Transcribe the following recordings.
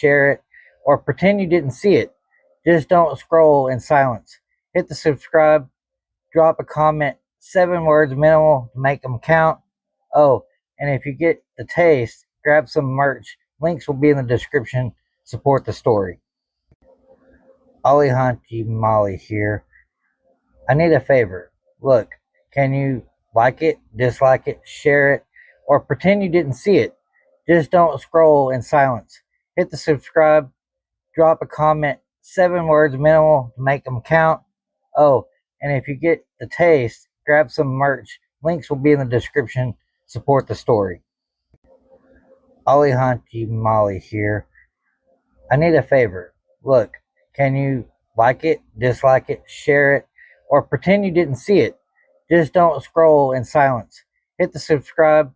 share it, or pretend you didn't see it. Just don't scroll in silence. Hit the subscribe, drop a comment, 7 words minimal to make them count. Oh, and if you get the taste, grab some merch. Links will be in the description. Support the story. Ollie Hunchy Molly here. I need a favor. Look, can you like it, dislike it, share it, or pretend you didn't see it? Just don't scroll in silence. Hit the subscribe, drop a comment, 7 words minimal to make them count. Oh, and if you get the taste, grab some merch. Links will be in the description. Support the story. Ollie Hunchy Molly here. I need a favor. Look, can you like it, dislike it, share it, or pretend you didn't see it? Just don't scroll in silence. Hit the subscribe,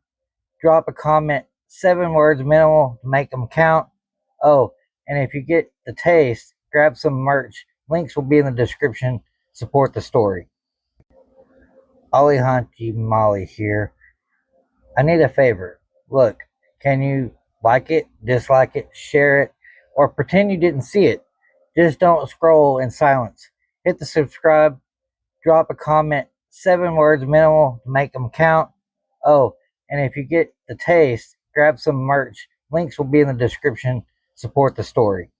drop a comment, 7 words minimal to make them count. Oh, and if you get the taste, grab some merch. Links will be in the description. Support the story. Ollie Hunchy Molly here. I need a favor. Look, can you like it, dislike it, share it, or pretend you didn't see it? Just don't scroll in silence. Hit the subscribe, drop a comment, 7 words minimal to make them count. Oh, and if you get the taste, grab some merch. Links will be in the description. Support the story.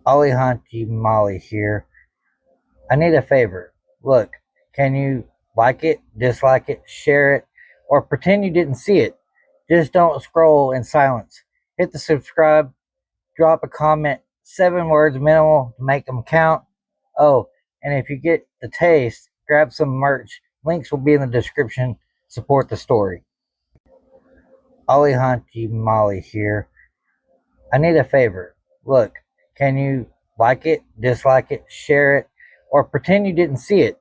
Ollie Hunchy Molly here. I need a favor. Look, can you like it, dislike it, share it, or pretend you didn't see it? Just don't scroll in silence. Hit the subscribe, drop a comment, 7 words minimal to make them count. Oh, and if you get the taste, grab some merch. Links will be in the description. Support the story. Ollie Hunchy Molly here. I need a favor. Look, can you like it, dislike it, share it, or pretend you didn't see it?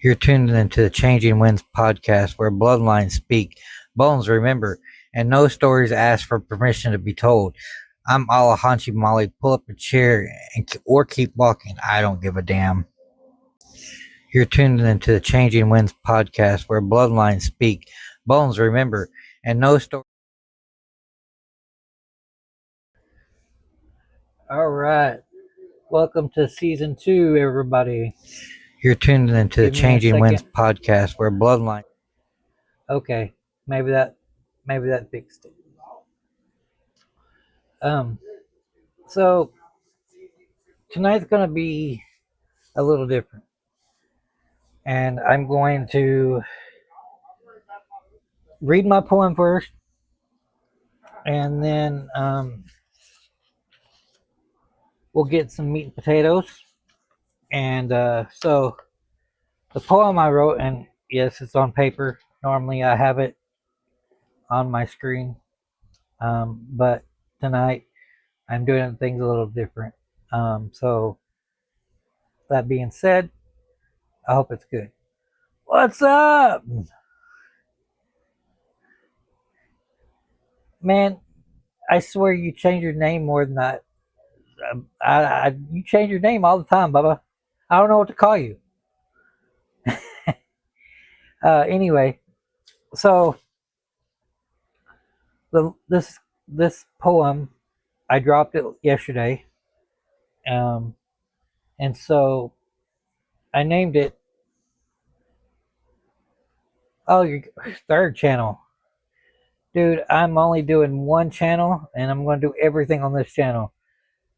You're tuned into the Changing Winds podcast, where bloodlines speak, bones remember, and no stories ask for permission to be told. I'm Ollie Hunchy Molly. Pull up a chair or keep walking. I don't give a damn. You're tuned into the Changing Winds podcast, where bloodlines speak, bones remember, and no story. All right. Welcome to season 2, everybody. You're tuned into the Changing Winds podcast, where bloodline. Okay, maybe that fixed it. So tonight's gonna be a little different, and I'm going to read my poem first, and then we'll get some meat and potatoes. And so the poem I wrote, and yes, it's on paper. Normally I have it on my screen, but tonight I'm doing things a little different. So that being said, I hope it's good. What's up? Man, I swear you change your name more than that. You change your name all the time, Bubba. I don't know what to call you. Anyway, so this poem, I dropped it yesterday, and so I named it. Oh, your third channel, dude. I'm only doing one channel, and I'm going to do everything on this channel,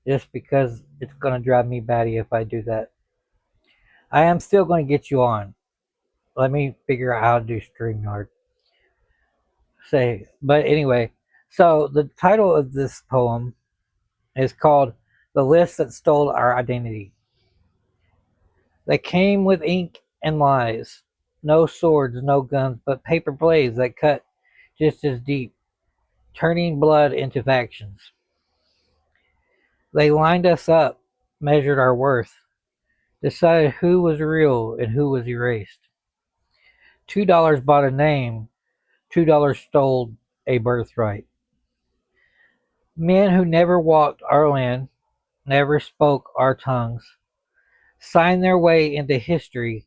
just because it's going to drive me batty if I do that. I am still going to get you on. Let me figure out how to do StreamYard. But anyway, so the title of this poem is called "The List That Stole Our Identity." They came with ink and lies, no swords, no guns, but paper blades that cut just as deep, turning blood into factions. They lined us up, measured our worth, decided who was real and who was erased. $2 bought a name, $2 stole a birthright. Men who never walked our land, never spoke our tongues, signed their way into history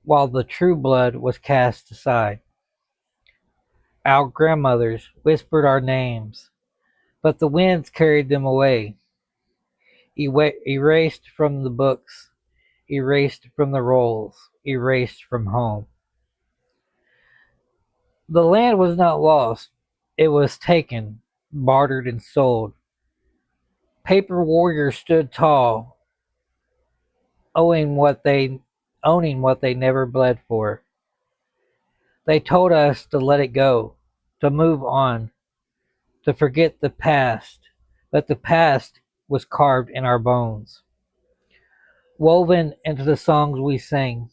while the true blood was cast aside. Our grandmothers whispered our names, but the winds carried them away, erased from the books, erased from the rolls, erased from home. The land was not lost, it was taken, bartered, and sold. Paper warriors stood tall, owning what they never bled for. They told us to let it go, to move on, to forget the past, but the past was carved in our bones, woven into the songs we sang.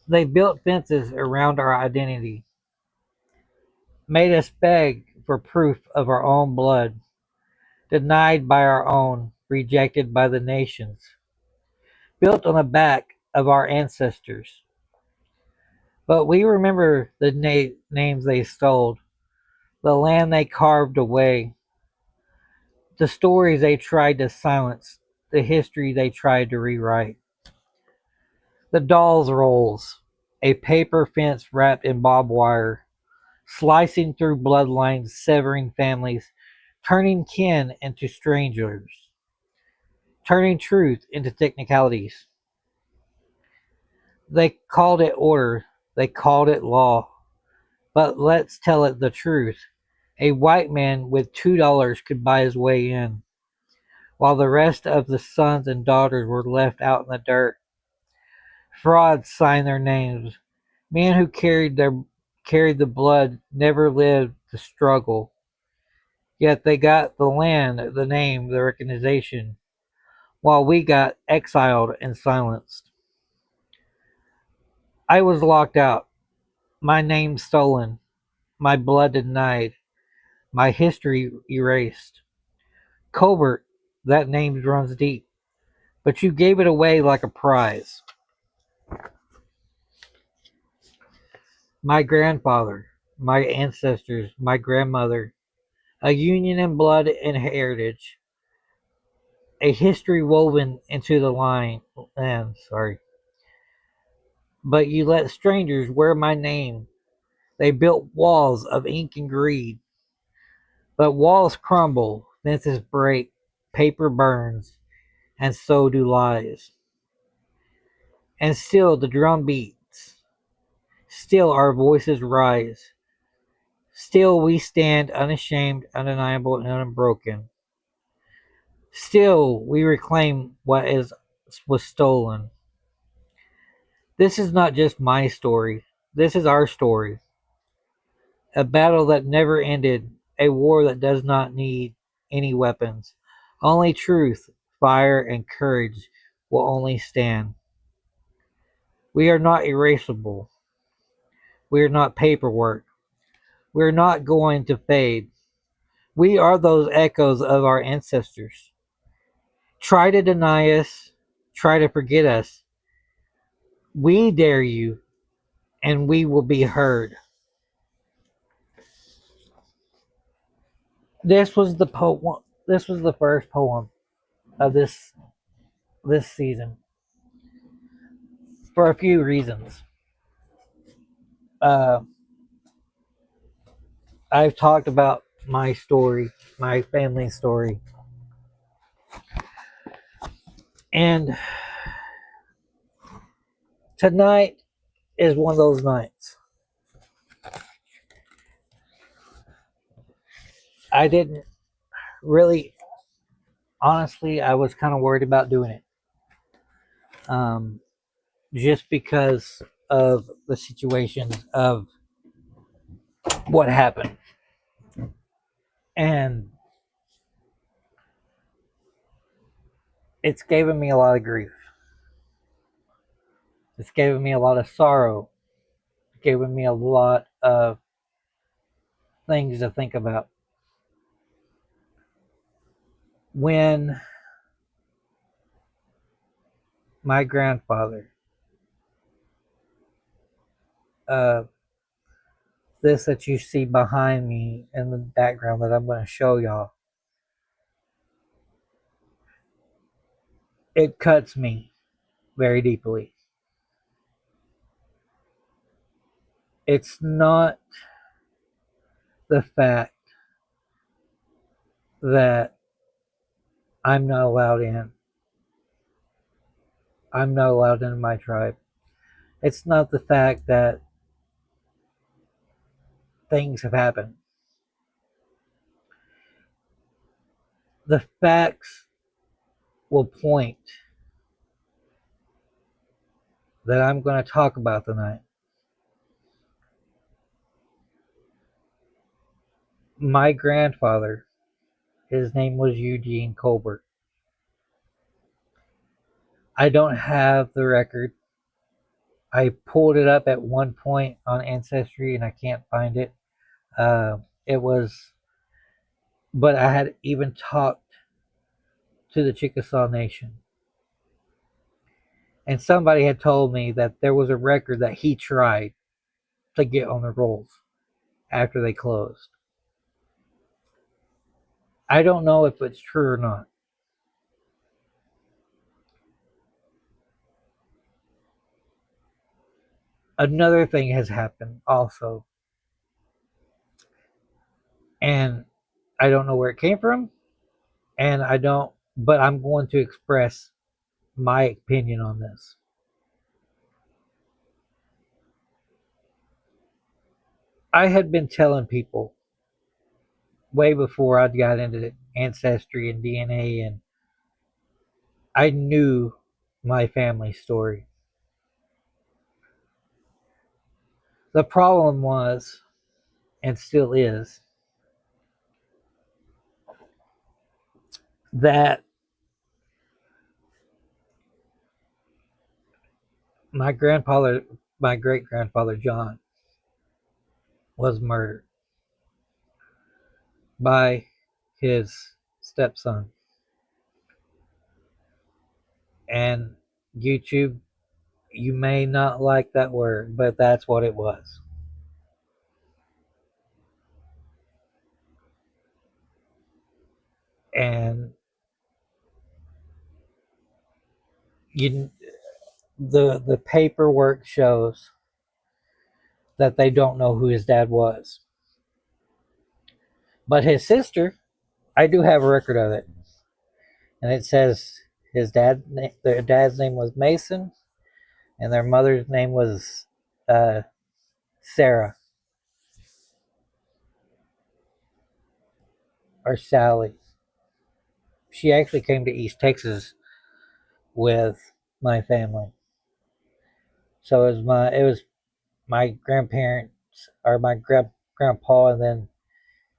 They built fences around our identity, made us beg for proof of our own blood, denied by our own, rejected by the nations, built on the back of our ancestors. But we remember the names they stole, the land they carved away, the stories they tried to silence, the history they tried to rewrite. The Dawes Rolls, a paper fence wrapped in barbed wire, slicing through bloodlines, severing families, turning kin into strangers, turning truth into technicalities. They called it order, they called it law, but let's tell it the truth. A white man with $2 could buy his way in, while the rest of the sons and daughters were left out in the dirt. Frauds signed their names. Men who carried the blood never lived the struggle. Yet they got the land, the name, the recognition, while we got exiled and silenced. I was locked out, my name stolen, my blood denied, my history erased. Colbert, that name runs deep, but you gave it away like a prize. My grandfather, my ancestors, my grandmother, a union in blood and heritage, a history woven into the land, sorry. But you let strangers wear my name. They built walls of ink and greed. But walls crumble, fences break, paper burns, and so do lies. And still the drum beats. Still our voices rise. Still we stand unashamed, undeniable, and unbroken. Still we reclaim was stolen. This is not just my story. This is our story. A battle that never ended, a war that does not need any weapons. Only truth, fire, and courage will only stand. We are not erasable. We are not paperwork. We are not going to fade. We are those echoes of our ancestors. Try to deny us, try to forget us. We dare you, and we will be heard. This was the poem. This was the first poem of this season for a few reasons. Uh, I've talked about my story, my family story, and tonight is one of those nights. I didn't really, honestly, I was kind of worried about doing it. Um, just because of the situations of what happened. And it's given me a lot of grief. It's given me a lot of sorrow. It's given me a lot of things to think about. When my grandfather, uh, this that you see behind me in the background that I'm going to show y'all, it cuts me very deeply. It's not the fact that I'm not allowed in. I'm not allowed in my tribe. It's not the fact that things have happened. The facts will point that I'm going to talk about tonight. My grandfather, his name was Eugene Colbert. I don't have the record. I pulled it up at one point on Ancestry and I can't find it. It was, but I had even talked to the Chickasaw Nation. And somebody had told me that there was a record that he tried to get on the rolls after they closed. I don't know if it's true or not. Another thing has happened also, and I don't know where it came from, and I don't, but I'm going to express my opinion on this. I had been telling people way before I got into ancestry and DNA, and I knew my family story. The problem was, and still is, that my grandfather, my great grandfather John, was murdered by his stepson. And YouTube, you may not like that word, but that's what it was. And you, the paperwork shows that they don't know who his dad was. But his sister, I do have a record of it, and it says their dad's name was Mason, and their mother's name was Sarah or Sally. She actually came to East Texas with my family. So it was my grandparents or my grandpa, and then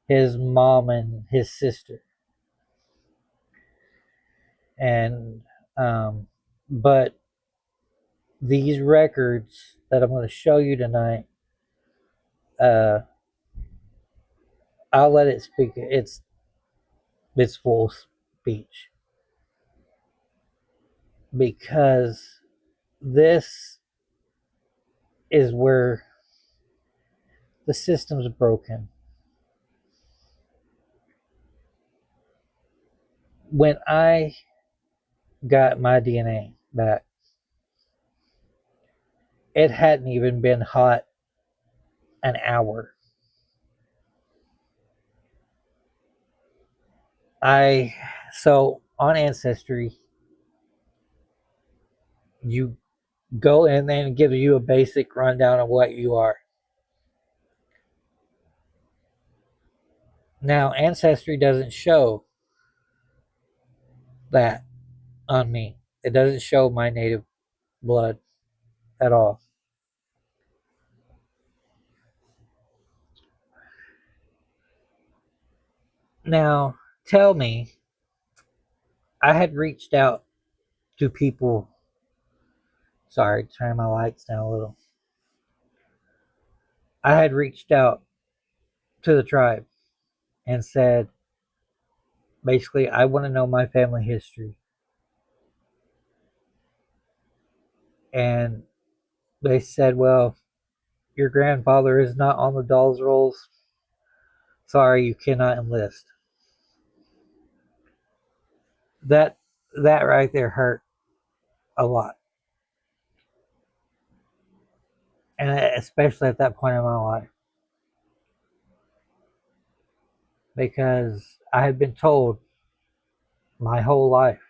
his mom and his sister. And but these records that I'm going to show you tonight, uh, I'll let it speak. It's full speech because this is where the system's broken. When I got my DNA back, it hadn't even been hot an hour. So on Ancestry, you go in there and give you a basic rundown of what you are. Now, Ancestry doesn't show that on me. It doesn't show my native blood at all. Now, tell me, I had reached out to people. Sorry, turn my lights down a little. I had reached out to the tribe and said, basically, I want to know my family history. And they said, well, your grandfather is not on the Dawes Rolls. Sorry, you cannot enlist. That that right there hurt a lot, and especially at that point in my life, because I had been told my whole life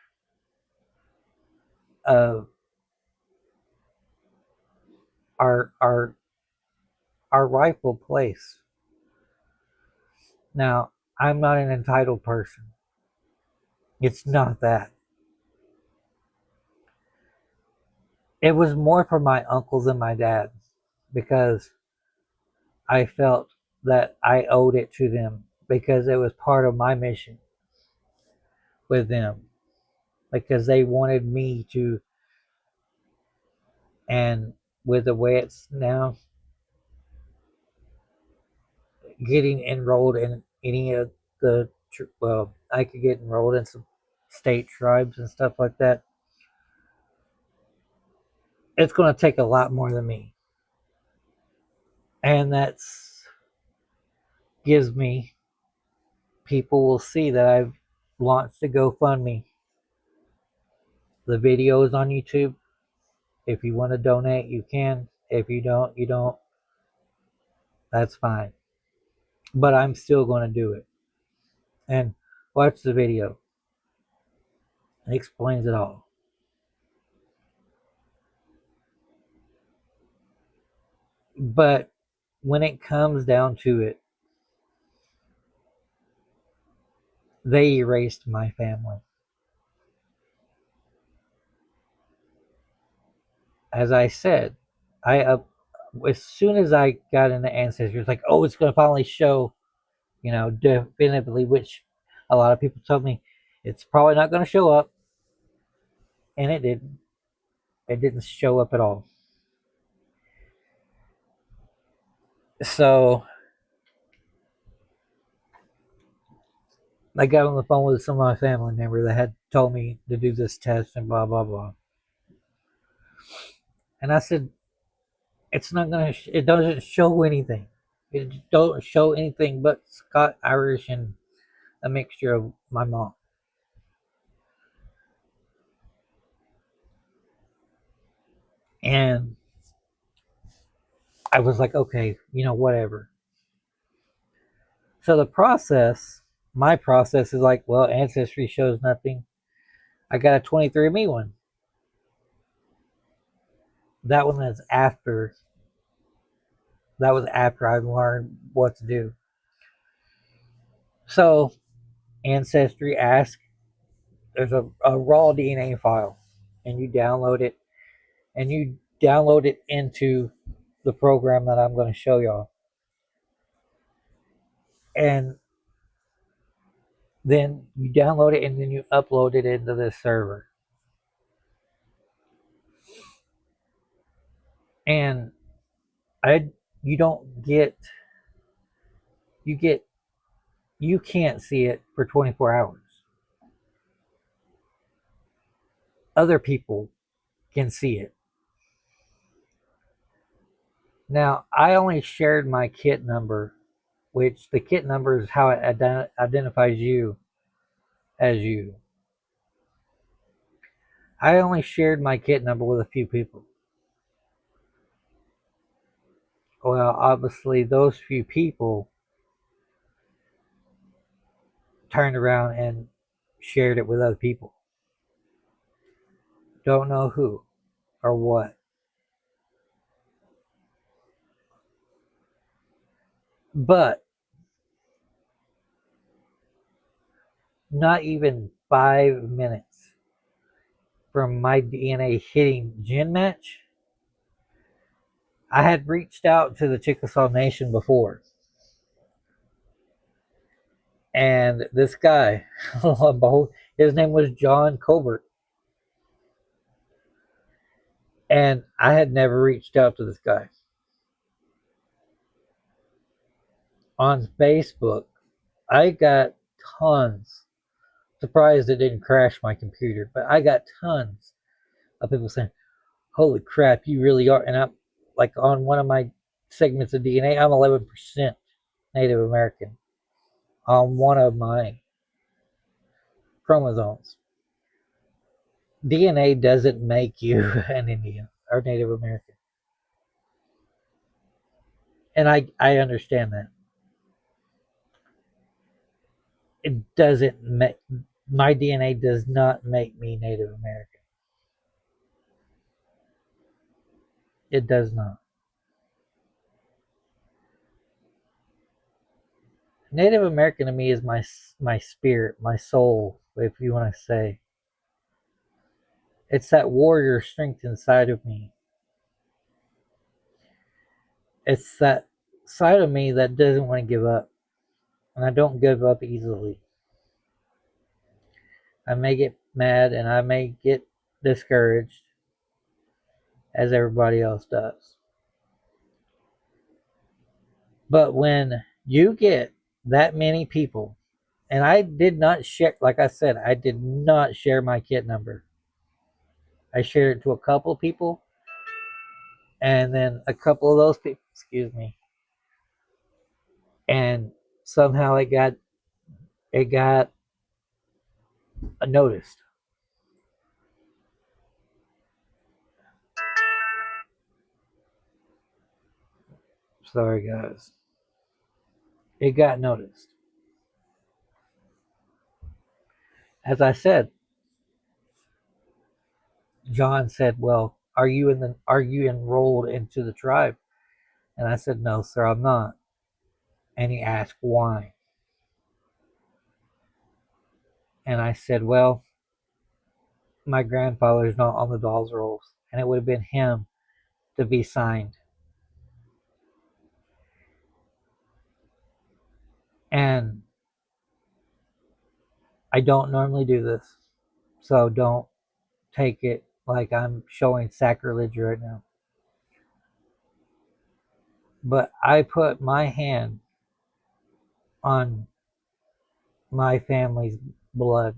of our our our rightful place. Now, I'm not an entitled person. It's not that. It was more for my uncles and my dad because I felt that I owed it to them because it was part of my mission with them because they wanted me to. And with the way it's now, getting enrolled in any of the, well, I could get enrolled in some state tribes and stuff like that. It's going to take a lot more than me. And that's gives me, people will see that I've launched a GoFundMe. The video is on YouTube. If you want to donate, you can. If you don't, you don't. That's fine. But I'm still going to do it. And watch the video. It explains it all. But when it comes down to it, they erased my family. As I said, I as soon as I got into Ancestry, it's like, oh, it's going to finally show, definitively, which a lot of people told me it's probably not going to show up, and it didn't. It didn't show up at all. So I got on the phone with some of my family members that had told me to do this test and blah blah blah. And I said, it's not gonna. It doesn't show anything. It don't show anything but Scott, Irish, and a mixture of my mom. And I was like, okay, whatever. So my process is like, well, Ancestry shows nothing. I got a 23andMe one. That one is after. That was after I learned what to do. So Ancestry asks, there's a raw DNA file, and you download it, into the program that I'm going to show y'all, and then you download it and then you upload it into this server. And I you don't get you get you can't see it for 24 hours. Other people can see it. Now, I only shared my kit number, which the kit number is how it identifies you as you. I only shared my kit number with a few people. Well, obviously, those few people turned around and shared it with other people. Don't know who or what. But not even 5 minutes from my DNA hitting Gin Match, I had reached out to the Chickasaw Nation before. And this guy, his name was John Colbert. And I had never reached out to this guy. On Facebook, I got tons. Surprised it didn't crash my computer, but I got tons of people saying, "Holy crap, you really are!" And I'm like, on one of my segments of DNA, I'm 11% Native American on one of my chromosomes. DNA doesn't make you an Indian or Native American, and I understand that. It doesn't make my DNA does not make me Native American. It does not. Native American to me is my spirit, my soul, if you want to say. It's that warrior strength inside of me. It's that side of me that doesn't want to give up, and I don't give up easily. I may get mad and I may get discouraged, as everybody else does. But when you get that many people, and I did not share, like I said, I did not share my kit number. I shared it to a couple of people, and then a couple of those people, excuse me, and somehow it got noticed. Sorry, guys. It got noticed. As I said, John said, "Well, are you enrolled into the tribe?" And I said, "No, sir, I'm not." And he asked why. And I said, "Well, my grandfather's not on the Dawes Rolls, and it would have been him to be signed." And I don't normally do this, so don't take it like I'm showing sacrilege right now. But I put my hand on my family's blood.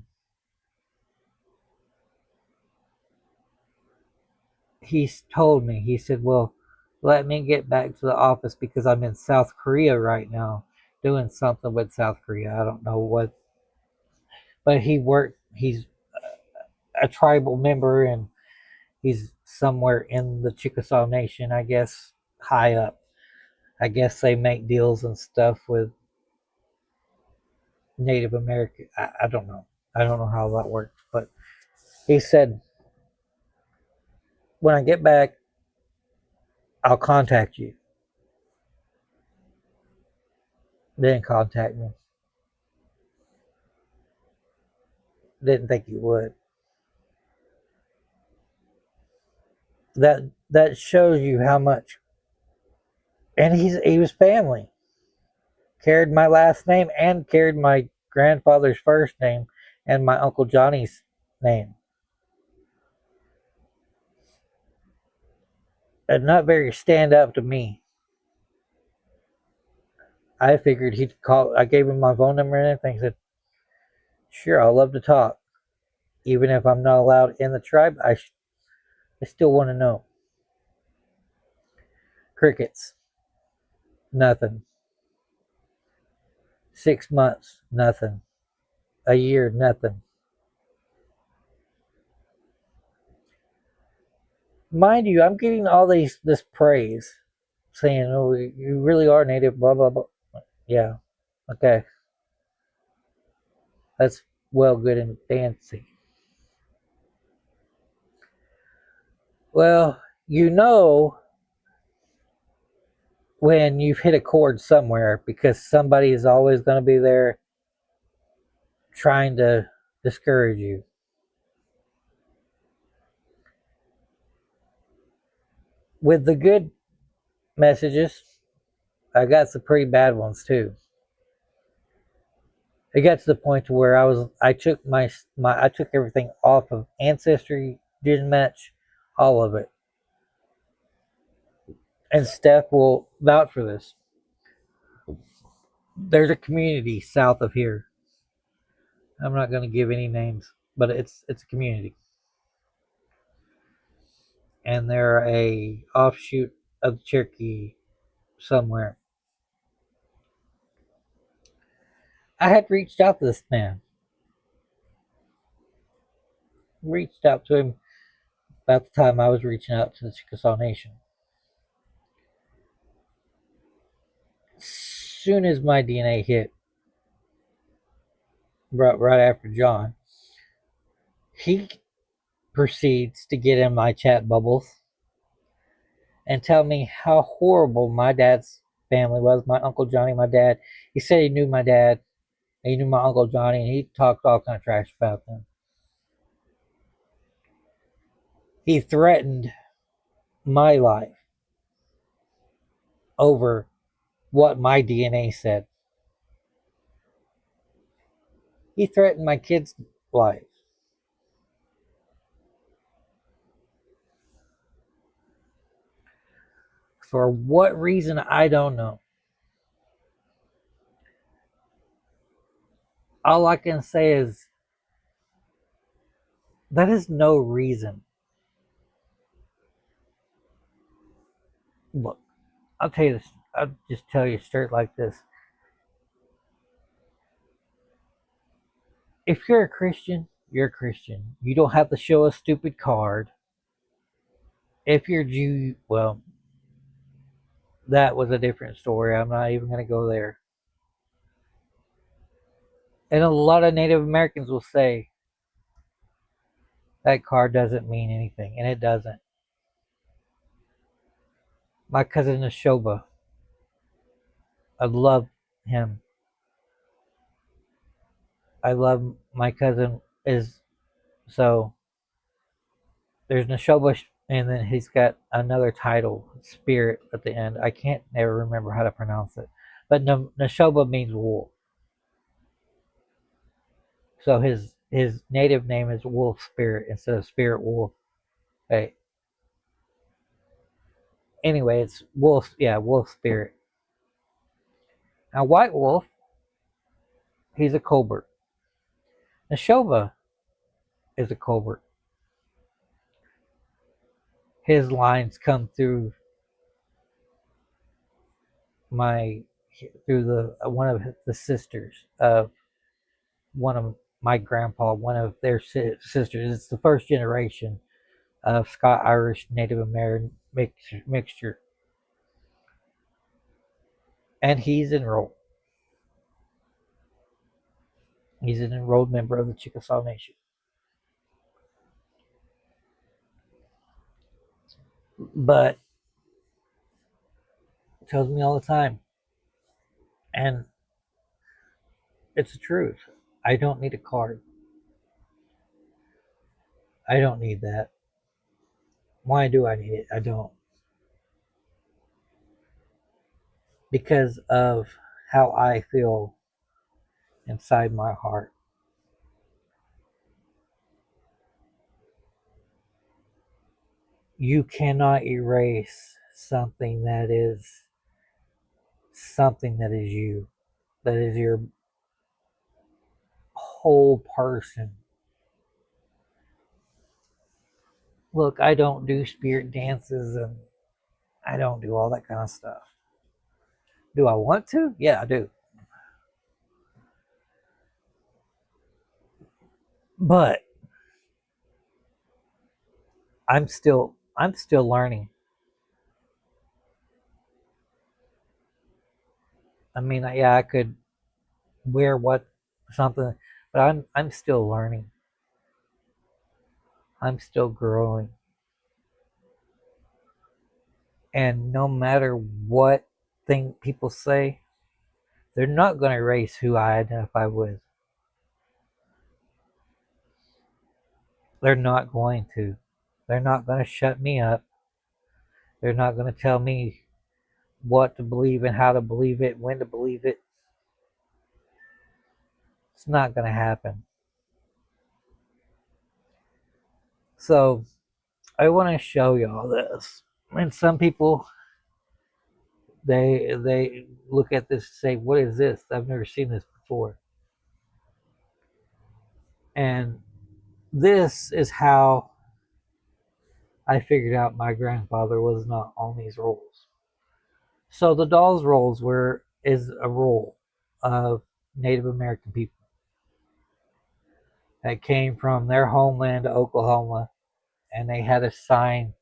He's told me, he said, "Well, let me get back to the office because I'm in South Korea right now doing something with South Korea. I don't know what." But he's a tribal member, and he's somewhere in the Chickasaw Nation, I guess, high up. I guess they make deals and stuff with Native American. I don't know. I don't know how that works. But he said, "When I get back, I'll contact you." Didn't contact me. Didn't think he would. That shows you how much. And he was family. Carried my last name and carried my grandfather's first name and my Uncle Johnny's name. And not very stand up to me. I figured he'd call. I gave him my phone number and everything. He said, "Sure, I'll love to talk. Even if I'm not allowed in the tribe, I still want to know." Crickets. Nothing. 6 months. Nothing. A year. Nothing. Mind you, I'm getting all this praise, saying, "Oh, you really are native." Blah blah blah. Yeah. Okay. That's well, good and fancy. Well, you know when you've hit a chord somewhere because somebody is always going to be there trying to discourage you. With the good messages, I got some pretty bad ones too. It got to the point to where I took I took everything off of Ancestry, didn't match all of it. And Steph will vouch for this. There's a community south of here. I'm not going to give any names, but it's a community, and they're a offshoot of Cherokee somewhere. I had reached out to this man, reached out to him about the time I was reaching out to the Chickasaw Nation. Soon as my DNA hit, right after John, he proceeds to get in my chat bubbles and tell me how horrible my dad's family was. My Uncle Johnny, my dad. He said he knew my dad. He knew my Uncle Johnny, and he talked all kind of trash about them. He threatened my life over what my DNA said. He threatened my kids' lives. For what reason, I don't know. All I can say is that is no reason. Look, I'll tell you this. I'll just tell you straight like this. If you're a Christian, you're a Christian. You don't have to show a stupid card. If you're Jew, well, that was a different story. I'm not even going to go there. And a lot of Native Americans will say that card doesn't mean anything, and it doesn't. My cousin Neshoba, I love him. I love my cousin is so there's Neshoba, and then he's got another title, Spirit, at the end. I can't never remember how to pronounce it, but Neshoba means wolf. So his native name is Wolf Spirit instead of Spirit Wolf. Hey, anyway, it's Wolf. Yeah, Wolf Spirit. Now White Wolf, he's a cobra. Neshoba is a cobra. His lines come through my through the one of the sisters of one of my grandpa, one of their sisters. It's the first generation of Scott Irish Native American mixture, and he's enrolled. He's an enrolled member of the Chickasaw Nation. But tells me all the time, and it's the truth. I don't need a card. I don't need that. Why do I need it? I don't. Because of how I feel inside my heart. You cannot erase something that is you, that is your whole person. Look, I don't do spirit dances and I don't do all that kind of stuff. Do I want to? Yeah, I do. But I'm still learning. I mean, yeah, I could wear what something, but I'm still learning. I'm still growing. And no matter what thing people say, they're not going to erase who I identify with. They're not going to. They're not going to shut me up. They're not going to tell me what to believe and how to believe it, when to believe it. It's not going to happen. So I want to show y'all this. And some people, they look at this and say, "What is this? I've never seen this before." And this is how I figured out my grandfather was not on these rolls. So the Dawes Rolls is a roll of Native American people that came from their homeland to Oklahoma, and they had to sign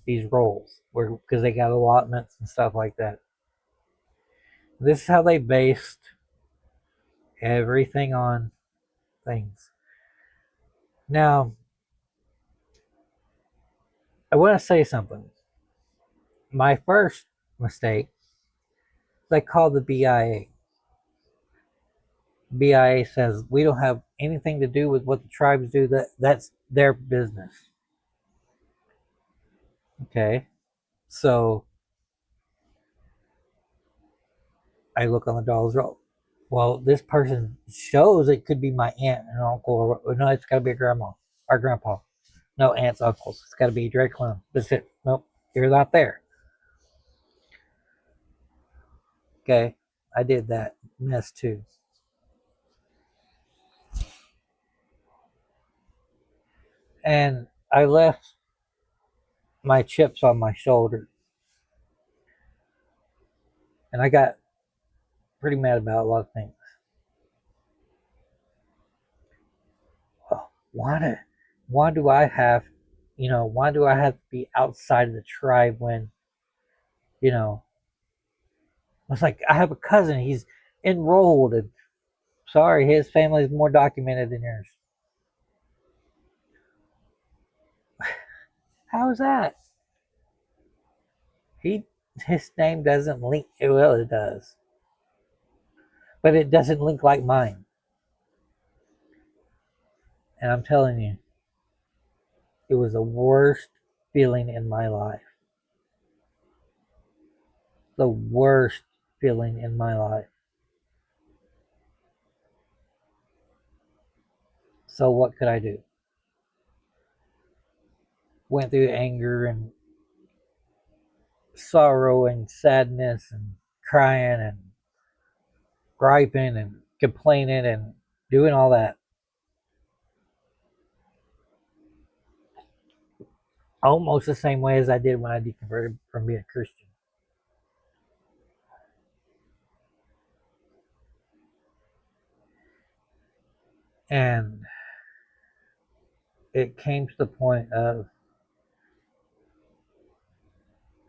these rolls because they got allotments and stuff like that. This is how they based everything on things. Now, I want to say something. My first mistake, they called the BIA. BIA says we don't have anything to do with what the tribes do. That's their business. Okay, so I look on the Dawes roll. Well, this person shows it could be my aunt and uncle, or no, it's got to be a grandma or grandpa. No aunts, uncles. It's got to be direct line. That's it. Nope, you're not there. Okay, I did that mess too. And I left my chips on my shoulder. And I got pretty mad about a lot of things. Oh, why do I have, why do I have to be outside of the tribe when, you know, it's like I have a cousin, he's enrolled, and sorry, his family is more documented than yours. How is that? He his name doesn't link. Well, it does, but it doesn't link like mine. And I'm telling you, it was the worst feeling in my life. The worst feeling in my life. So what could I do? Went through anger and sorrow and sadness and crying and griping and complaining and doing all that. Almost the same way as I did when I deconverted from being a Christian. And it came to the point of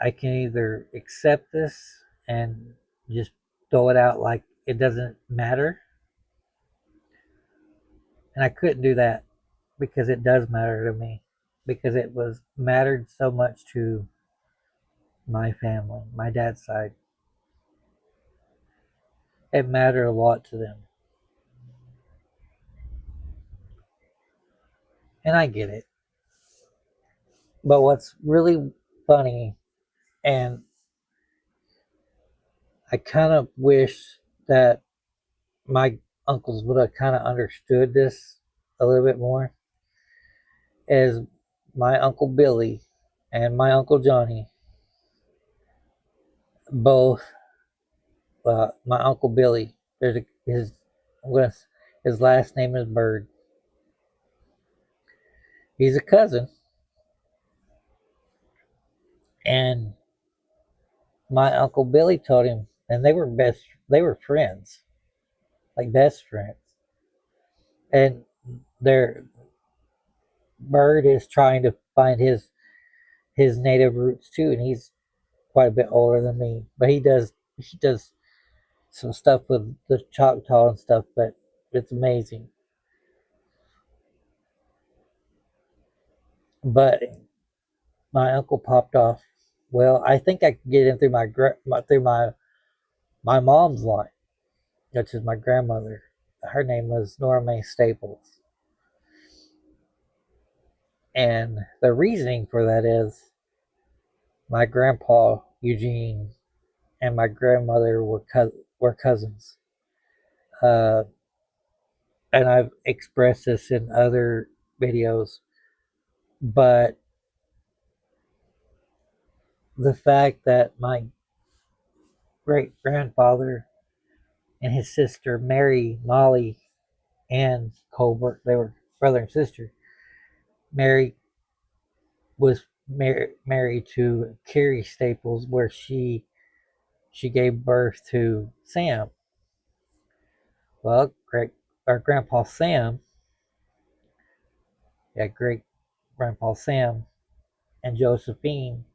I can either accept this and just throw it out like it doesn't matter. And I couldn't do that because it does matter to me. Because it was mattered so much to my family, my dad's side. It mattered a lot to them. And I get it. But what's really funny, and I kind of wish that my uncles would have kind of understood this a little bit more, is my Uncle Billy and my Uncle Johnny both, my Uncle Billy, his last name is Bird. He's a cousin, and my Uncle Billy told him, and they were friends, like best friends. And their Bird is trying to find his native roots too, and he's quite a bit older than me. But he does some stuff with the Choctaw and stuff, but it's amazing. But my uncle popped off. Well, I think I could get in through my mom's line, which is my grandmother. Her name was Nora Mae Staples. And the reasoning for that is My grandpa, Eugene, and my grandmother were cousins. Uh, and I've expressed this in other videos, but the fact that my great grandfather and his sister Mary, Molly, and Colbert, they were brother and sister. Mary was married to Carrie Staples, where she gave birth to Sam. Well, great our grandpa Sam, yeah, great grandpa Sam and Josephine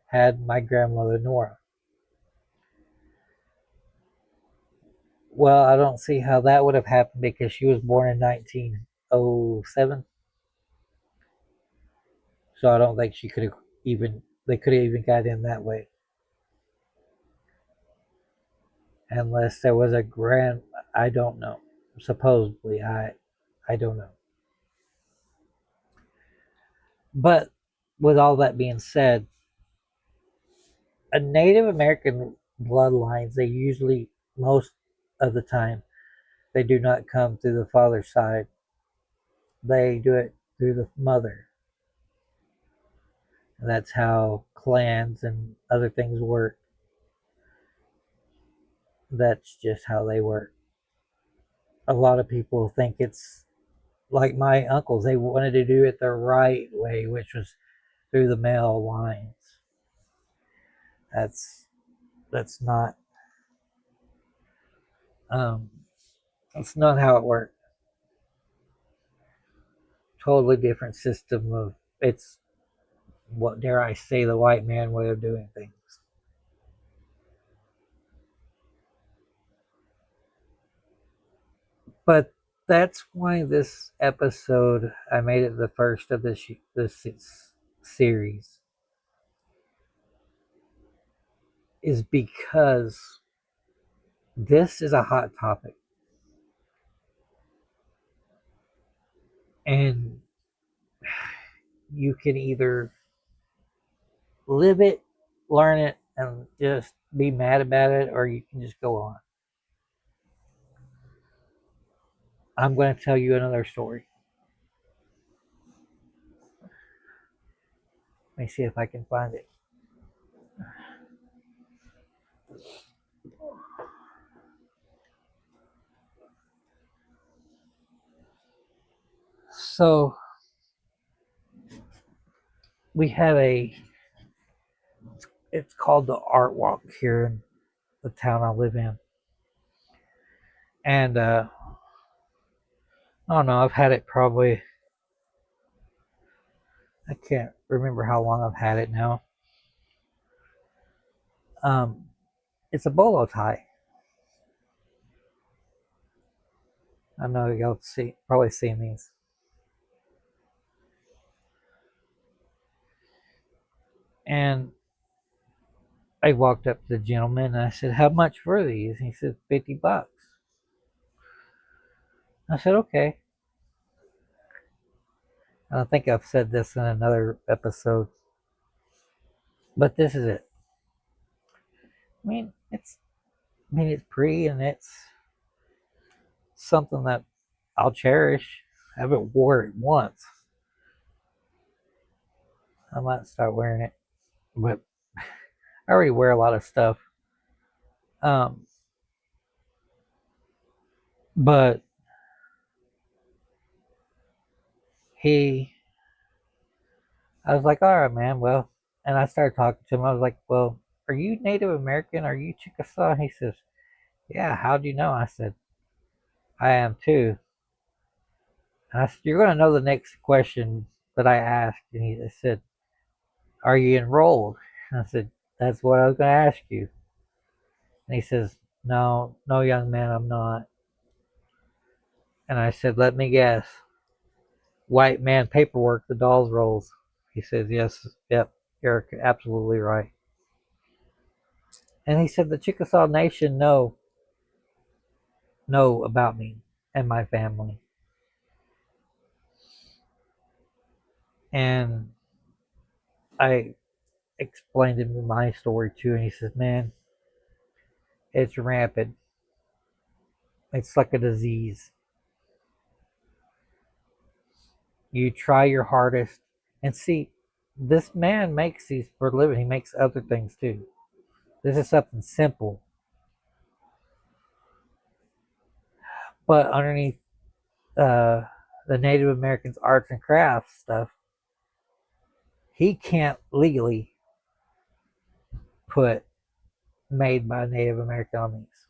had my grandmother Nora. Well, I don't see how that would have happened because she was born in 1907. So I don't think she could have even they could have even got in that way unless there was a grand. I don't know. Supposedly, I don't know. But with all that being said, a Native American bloodlines they usually most of the time they do not come through the father's side. They do it through the mother. And that's how clans and other things work. That's just how they work. A lot of people think it's like my uncles, they wanted to do it the right way, which was through the male lines. That's that's not um that's not how it worked. Totally different system of it's what dare I say the white man way of doing things. But that's why this episode I made it the first of this series is because this is a hot topic and you can either live it, learn it, and just be mad about it, or you can just go on. I'm going to tell you another story. Let me see if I can find it. So we have it's called the Art Walk here in the town I live in. And I don't know, I've had it probably, I can't remember how long I've had it now. Um, it's a bolo tie. I know y'all probably seen these. And I walked up to the gentleman and I said, "How much were these?" And he said, $50. I said, "Okay." And I think I've said this in another episode, but this is it. I mean, it's pretty and it's something that I'll cherish. I haven't wore it once. I might start wearing it, but I already wear a lot of stuff. Um, but he, I was like, "All right, man. Well," and I started talking to him. I was like, "Well, are you Native American? Are you Chickasaw?" He says, "Yeah. How do you know?" I said, "I am too." And I said, "You're going to know the next question that I asked." And he said, "Are you enrolled?" And I said, "That's what I was going to ask you." And he says, "No, no, young man, I'm not." And I said, "Let me guess. White man paperwork, the Dawes Rolls." He says, "Yes, yep, you're absolutely right." And he said, "The Chickasaw Nation know about me and my family." And I explained to me my story too, and he says, "Man, it's rampant. It's like a disease. You try your hardest, and see, this man makes these for a living. He makes other things too. This is something simple, but underneath uh, the Native Americans arts and crafts stuff, he can't legally put made by Native American on these.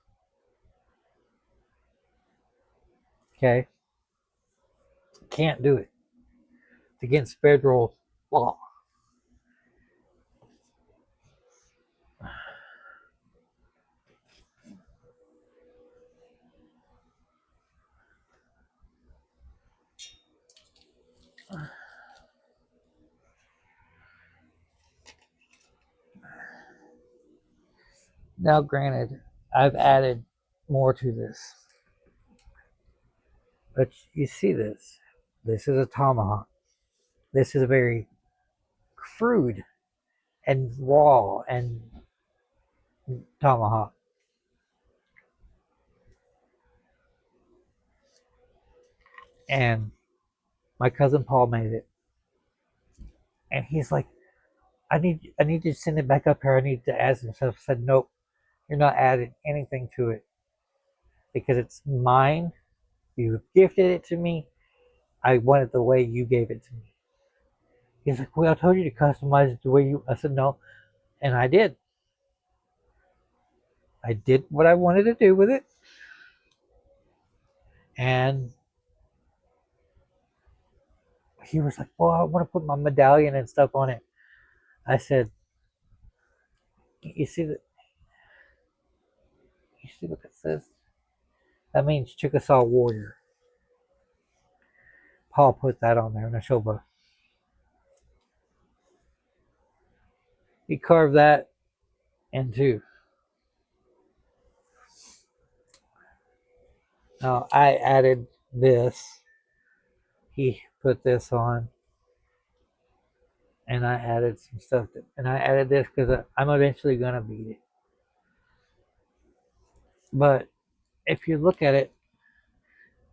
Okay, can't do it. It's against federal law." Now, granted, I've added more to this, but you see this. This is a tomahawk. This is a very crude and raw and tomahawk. And my cousin Paul made it, and he's like, I need to send it back up here. I need to add some stuff." I said, "Nope, you're not adding anything to it because it's mine. You gifted it to me. I want it the way you gave it to me." He's like, "Well, I told you to customize it the way you." I said, "No," and I did. I did what I wanted to do with it, and he was like, "Well, I want to put my medallion and stuff on it." I said, "You see that? You see what that says? That means Chickasaw warrior." Paul put that on there in a shoba. He carved that in two. Now I added this. He put this on, and I added some stuff. And I added this because I'm eventually gonna beat it. But if you look at it,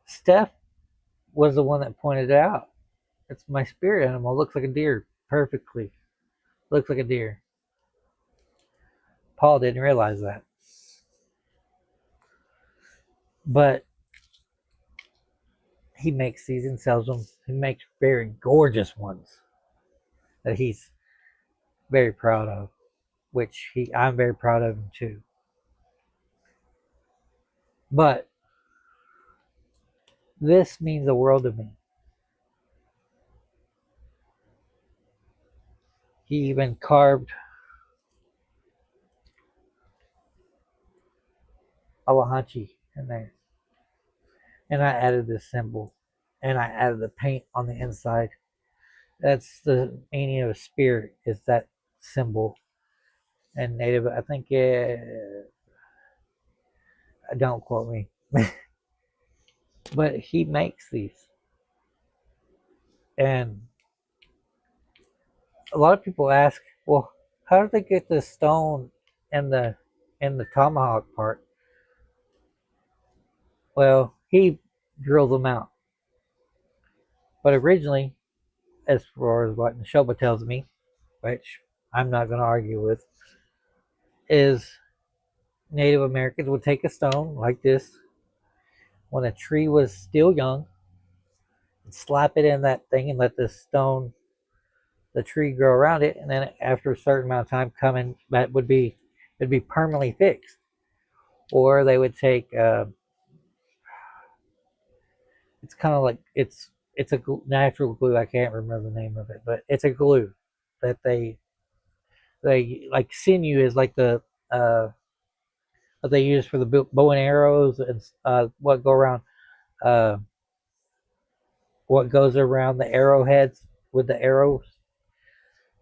Steph was the one that pointed it out. It's my spirit animal. Looks like a deer perfectly. Looks like a deer. Paul didn't realize that. But he makes these and sells them. He makes very gorgeous ones that he's very proud of, which I'm very proud of him too. But this means the world to me. He even carved Alahanchi in there. And I added this symbol. And I added the paint on the inside. That's the meaning of a spirit, is that symbol. And Native, I think, don't quote me. But he makes these. And a lot of people ask, well, how did they get the stone in the tomahawk part? Well, he drilled them out. But originally, as far as what Neshoba tells me, which I'm not going to argue with, is Native Americans would take a stone like this when a tree was still young and slap it in that thing and let the tree grow around it, and then after a certain amount of time coming, that it'd be permanently fixed. Or they would take it's kind of like it's a natural glue. I can't remember the name of it, but it's a glue that they like sinew is like the what they use for the bow and arrows and what go around uh, what goes around the arrowheads with the arrows,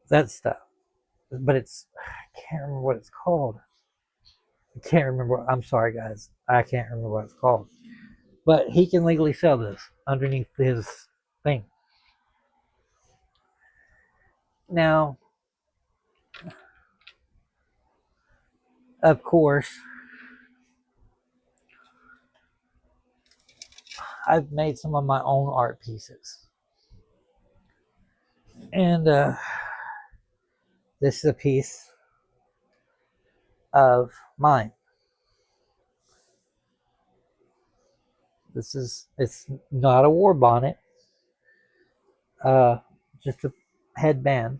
that stuff. But I can't remember what it's called. I can't remember. I'm sorry, guys. I can't remember what it's called. But he can legally sell this underneath his thing. Now, Of course, I've made some of my own art pieces. And this is a piece of mine. It's not a war bonnet, just a headband.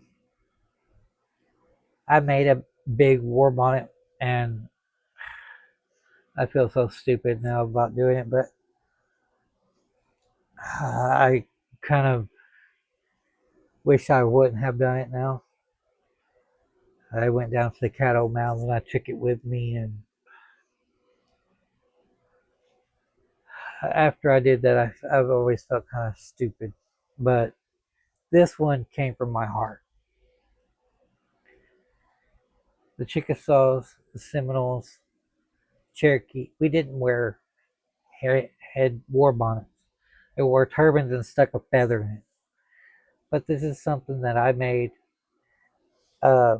I made a big war bonnet, and I feel so stupid now about doing it, but I kind of wish I wouldn't have done it now. I went down to the Caddo Mountains and I took it with me, and after I did that, I've always felt kind of stupid. But this one came from my heart. The Chickasaws, the Seminoles, Cherokee, we didn't wear head war bonnets. They wore turbans and stuck a feather in it. But this is something that I made. Uh,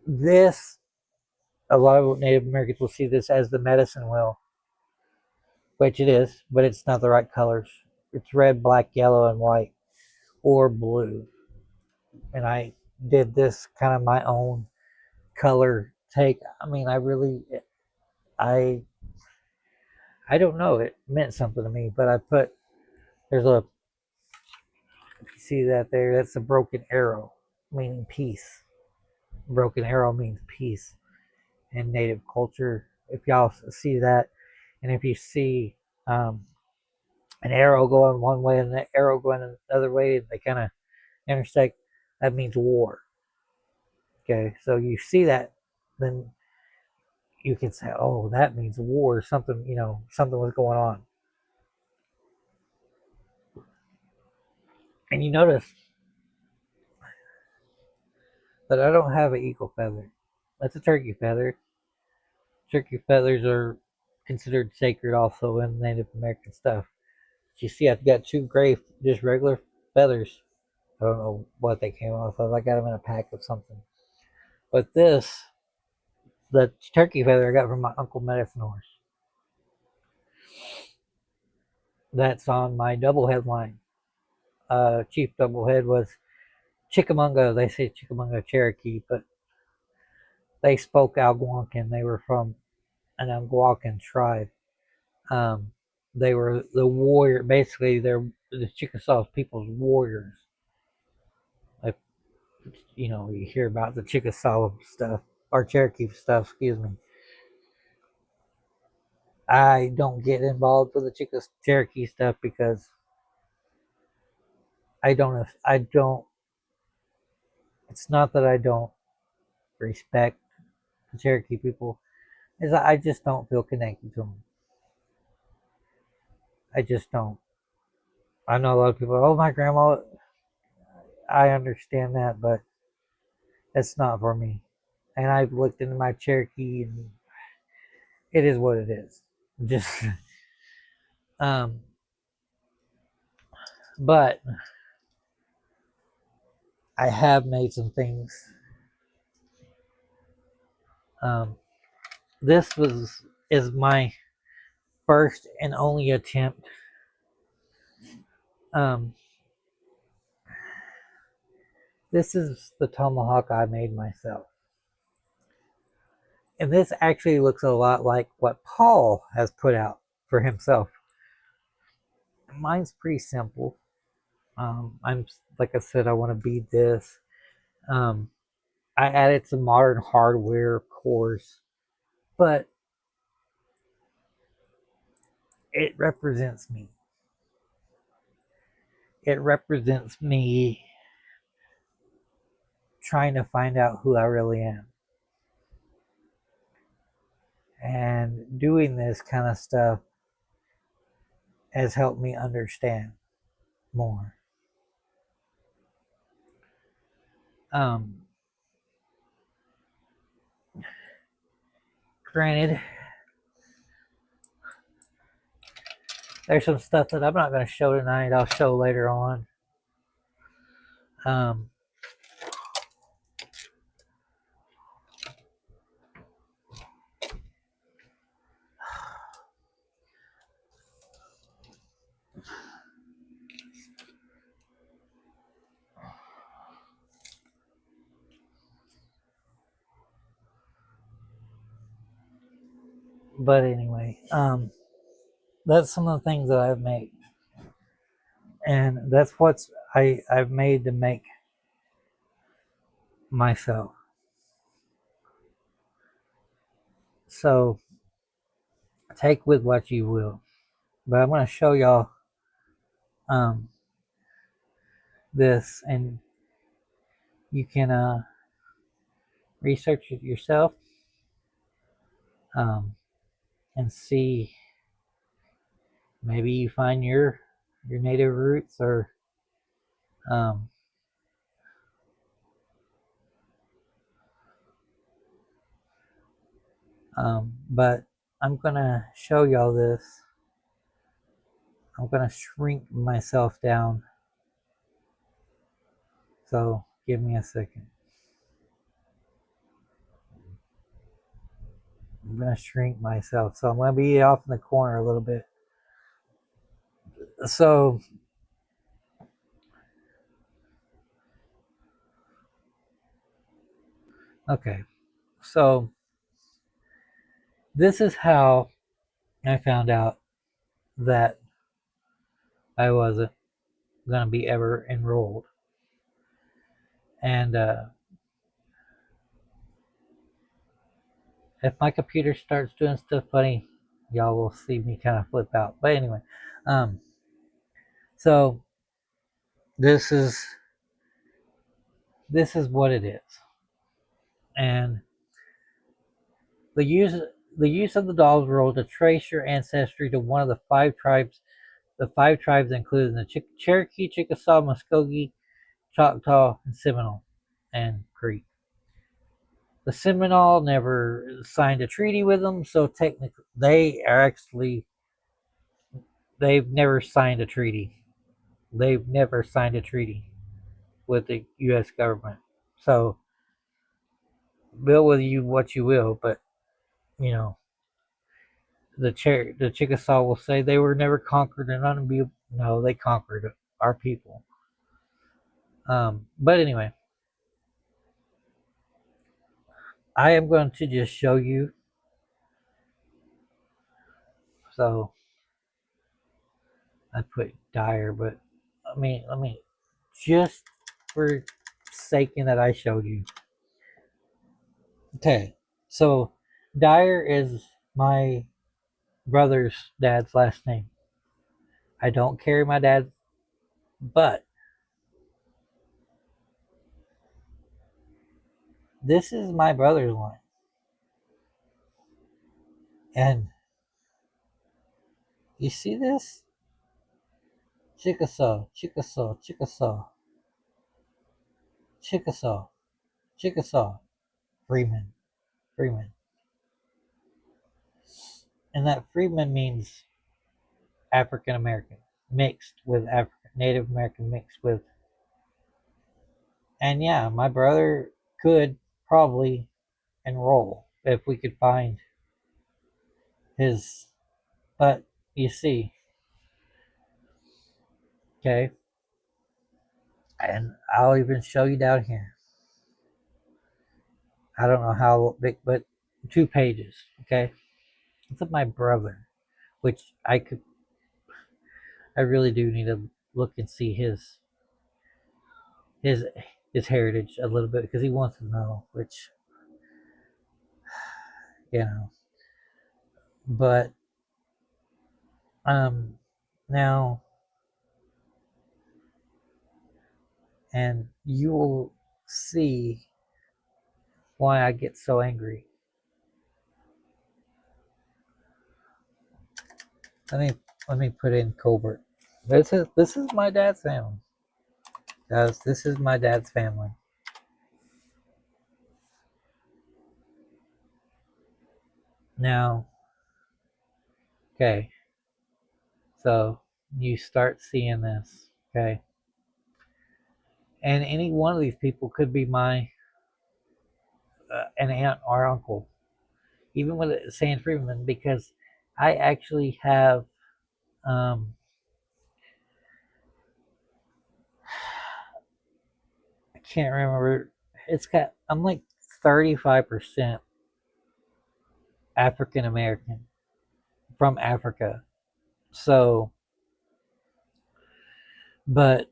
this, a lot of Native Americans will see this as the medicine wheel, which it is, but it's not the right colors. It's red, black, yellow, and white, or blue. And I did this kind of my own color take. I mean, I I don't know. It meant something to me, but there's a, if you see that there, that's a broken arrow, meaning peace. Broken arrow means peace in Native culture. If y'all see that, and if you see an arrow going one way and an arrow going another way, they kind of intersect, that means war. Okay, so you see that, then you can say, oh, that means war. Something, something was going on. And you notice that I don't have an eagle feather. That's a turkey feather. Turkey feathers are considered sacred also in Native American stuff. You see, I've got two gray, just regular feathers. I don't know what they came off of. I got them in a pack of something. But this, the turkey feather I got from my Uncle Medicine Horse. That's on my doublehead line. Chief doublehead was Chickamauga. They say Chickamauga Cherokee, but they spoke Algonquin. They were from an Algonquin tribe. They were the warrior. Basically, they're the Chickasaw people's warriors. Like, you hear about the Chickasaw stuff or Cherokee stuff. Excuse me. I don't get involved with the Cherokee stuff because I don't. I don't. It's not that I don't respect the Cherokee people. Is I just don't feel connected to them. I just don't. I know a lot of people. Oh, my grandma. I understand that, but it's not for me. And I've looked into my Cherokee, and it is what it is. Just, um, but I have made some things. Um, this is my first and only attempt. Um, this is the tomahawk I made myself. And this actually looks a lot like what Paul has put out for himself. Mine's pretty simple. I'm like I said, I want to bead this. Um, I added some modern hardware, of course, but it represents me. It represents me trying to find out who I really am. And doing this kind of stuff has helped me understand more. Um, Granted, there's some stuff that I'm not going to show tonight. I'll show later on. But anyway, that's some of the things that I've made, and that's I've made to make myself. So take with what you will. But I'm going to show y'all um, this, and you can research it yourself, um, and see, maybe you find your native roots, or um, but I'm gonna show y'all this. I'm gonna shrink myself down, so give me a second. I'm gonna shrink myself, so I'm gonna be off in the corner a little bit. So okay, so this is how I found out that I wasn't gonna be ever enrolled. And if my computer starts doing stuff funny, y'all will see me kind of flip out. But anyway, um, so this is what it is, and the use of the Dawes Roll to trace your ancestry to one of the five tribes. The five tribes include the Cherokee, Chickasaw, Muskogee, Choctaw, and Seminole, and Creek. The Seminole never signed a treaty with them, so technically they've never signed a treaty. They've never signed a treaty with the U.S. government. So build with you what you will, but you know the Chickasaw will say they were never conquered and unbeatable. No, they conquered our people. But anyway, I am going to just show you. So I put dire, but let me just for saking that I showed you. Okay, so Dyer is my brother's dad's last name. I don't carry my dad's, but this is my brother's line. And you see this? Chickasaw, Chickasaw, Chickasaw, Chickasaw, Chickasaw, Freeman, Freeman. And that Freeman means African American, mixed with African, Native American mixed with. And yeah, my brother could probably enroll if we could find his. But you see, okay, and I'll even show you down here. I don't know how big, but 2 pages, okay? It's of my brother, which I really do need to look and see his his heritage a little bit, because he wants to know, which, you know. But now, and you will see why I get so angry. Let me put in Colbert. This is my dad's family. Guys, this is my dad's family. Now, okay, so you start seeing this, okay? And any one of these people could be my an aunt or uncle, even with it saying Freeman, because I actually have I can't remember. I'm like 35% African American, from Africa. So, but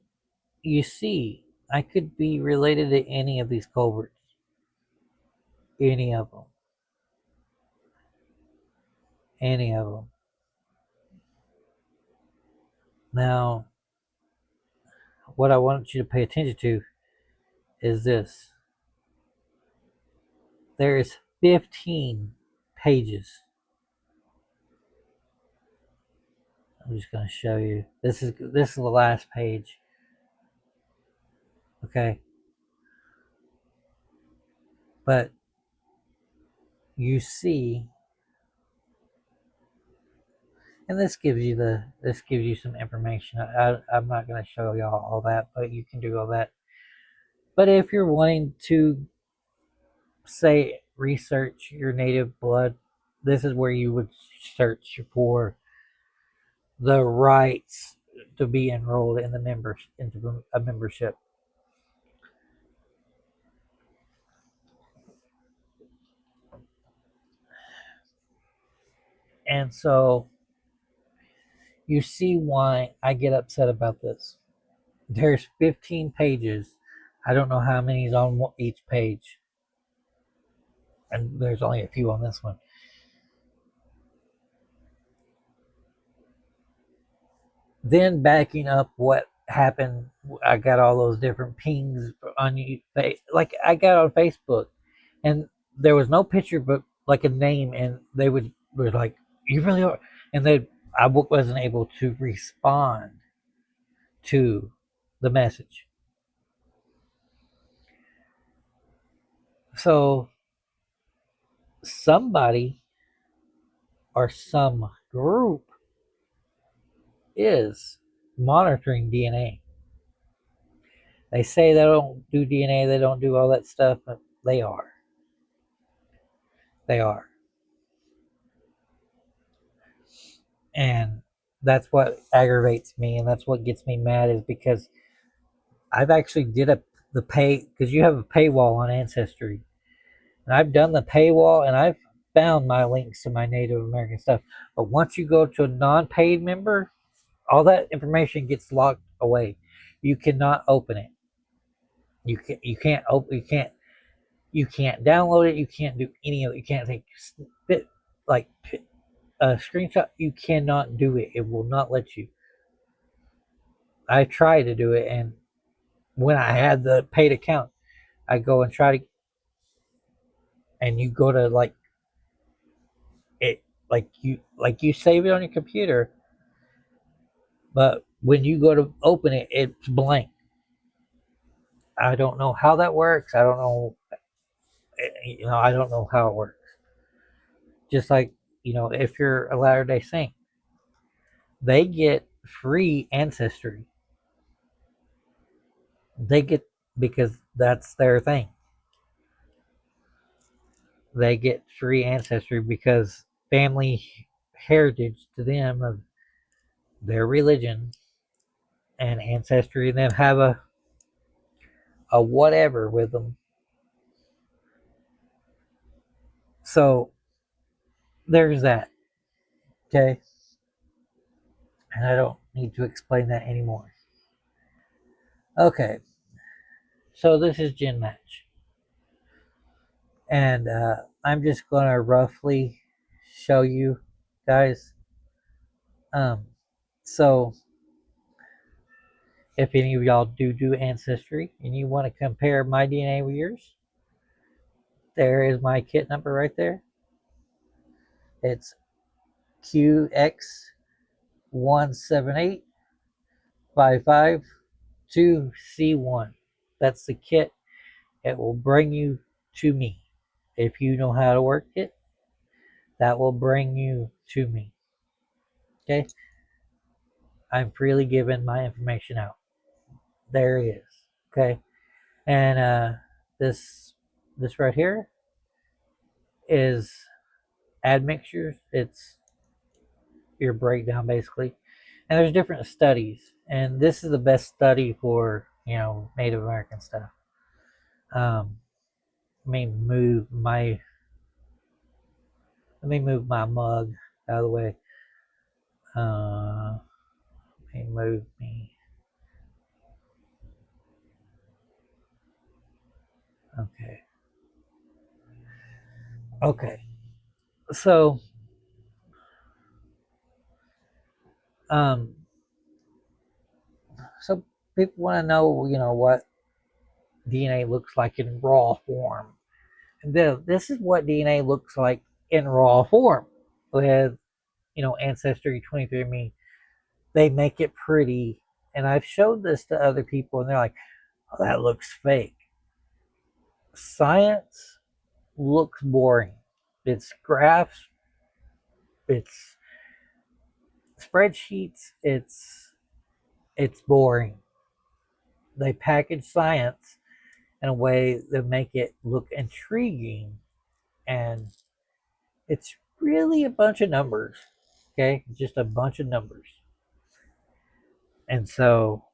you see, I could be related to any of these culverts, any of them, any of them. Now, what I want you to pay attention to is this. There is 15 pages. I'm just going to show you. This is the last page. Okay, but you see, and this gives you some information. I'm not going to show y'all all that, but you can do all that. But if you're wanting to say research your native blood, this is where you would search for the rights to be enrolled in the members into a membership. And so you see why I get upset about this. There's 15 pages. I don't know how many is on each page. And there's only a few on this one. Then backing up what happened, I got all those different pings on you. Like I got on Facebook, and there was no picture, but like a name, and they were like, "You really are," and I wasn't able to respond to the message. So somebody or some group is monitoring DNA. They say they don't do DNA, they don't do all that stuff, but they are. They are. And that's what aggravates me, and that's what gets me mad, is because I've actually did the pay, because you have a paywall on Ancestry, and I've done the paywall, and I've found my links to my Native American stuff. But once you go to a non-paid member, all that information gets locked away. You cannot open it. You can't open, you can't download it. You can't do any of it. You can't take like a screenshot. You cannot do it. It will not let you. I tried to do it, and when I had the paid account, I go and try to, and you go to like it, like you save it on your computer, but when you go to open it, it's blank. I don't know how that works. I don't know. I don't know how it works. Just like, if you're a Latter Day Saint, they get free ancestry. They get, because that's their thing. They get free ancestry because family heritage to them of their religion and ancestry, and them have a whatever with them. So there's that. Okay. And I don't need to explain that anymore. Okay. So this is Gen Match. And I'm just going to roughly show you guys. So if any of y'all do Ancestry and you want to compare my DNA with yours, there is my kit number right there. It's QX178552C1. That's the kit. It will bring you to me. If you know how to work it, that will bring you to me. Okay? I'm freely giving my information out. There it is. Okay? And this right here is admixtures. It's your breakdown basically. And there's different studies, and this is the best study for Native American stuff. Let me move my mug out of the way. They move me. Okay. Okay. So, um, so people want to know, what DNA looks like in raw form. And this is what DNA looks like in raw form with, Ancestry 23andMe. They make it pretty. And I've showed this to other people and they're like, oh, that looks fake. Science looks boring. It's graphs, it's spreadsheets, it's boring. They package science in a way that make it look intriguing, and it's really a bunch of numbers. Okay, just a bunch of numbers. And so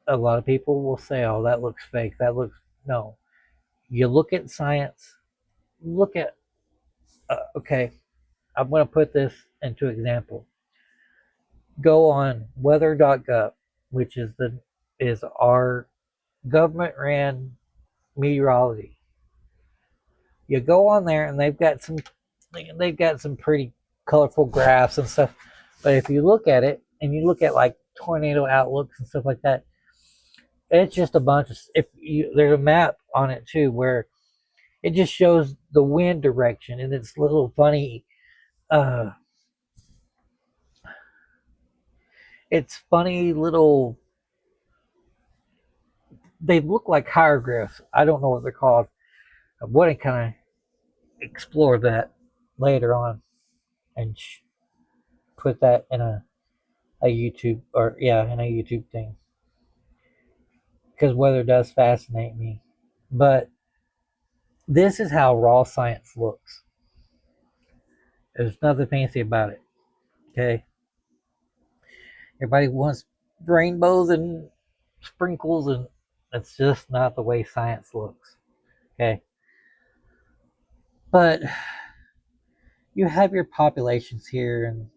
a lot of people will say, oh, that looks fake, that looks, no. You look at science, look at, okay, I'm going to put this into example. Go on weather.gov, which is our government ran meteorology. You go on there and they've got some pretty colorful graphs and stuff. But if you look at it and you look at like tornado outlooks and stuff like that, it's just a bunch of, there's a map on it too where it just shows the wind direction, and it's little funny, uh it's funny little, they look like hieroglyphs. I don't know what they're called. I want to kind of explore that later on and put that in a YouTube, or yeah, in a YouTube thing, because weather does fascinate me. But this is how raw science looks. There's nothing fancy about it. Okay, everybody wants rainbows and sprinkles, and that's just not the way science looks. Okay, but you have your populations here, and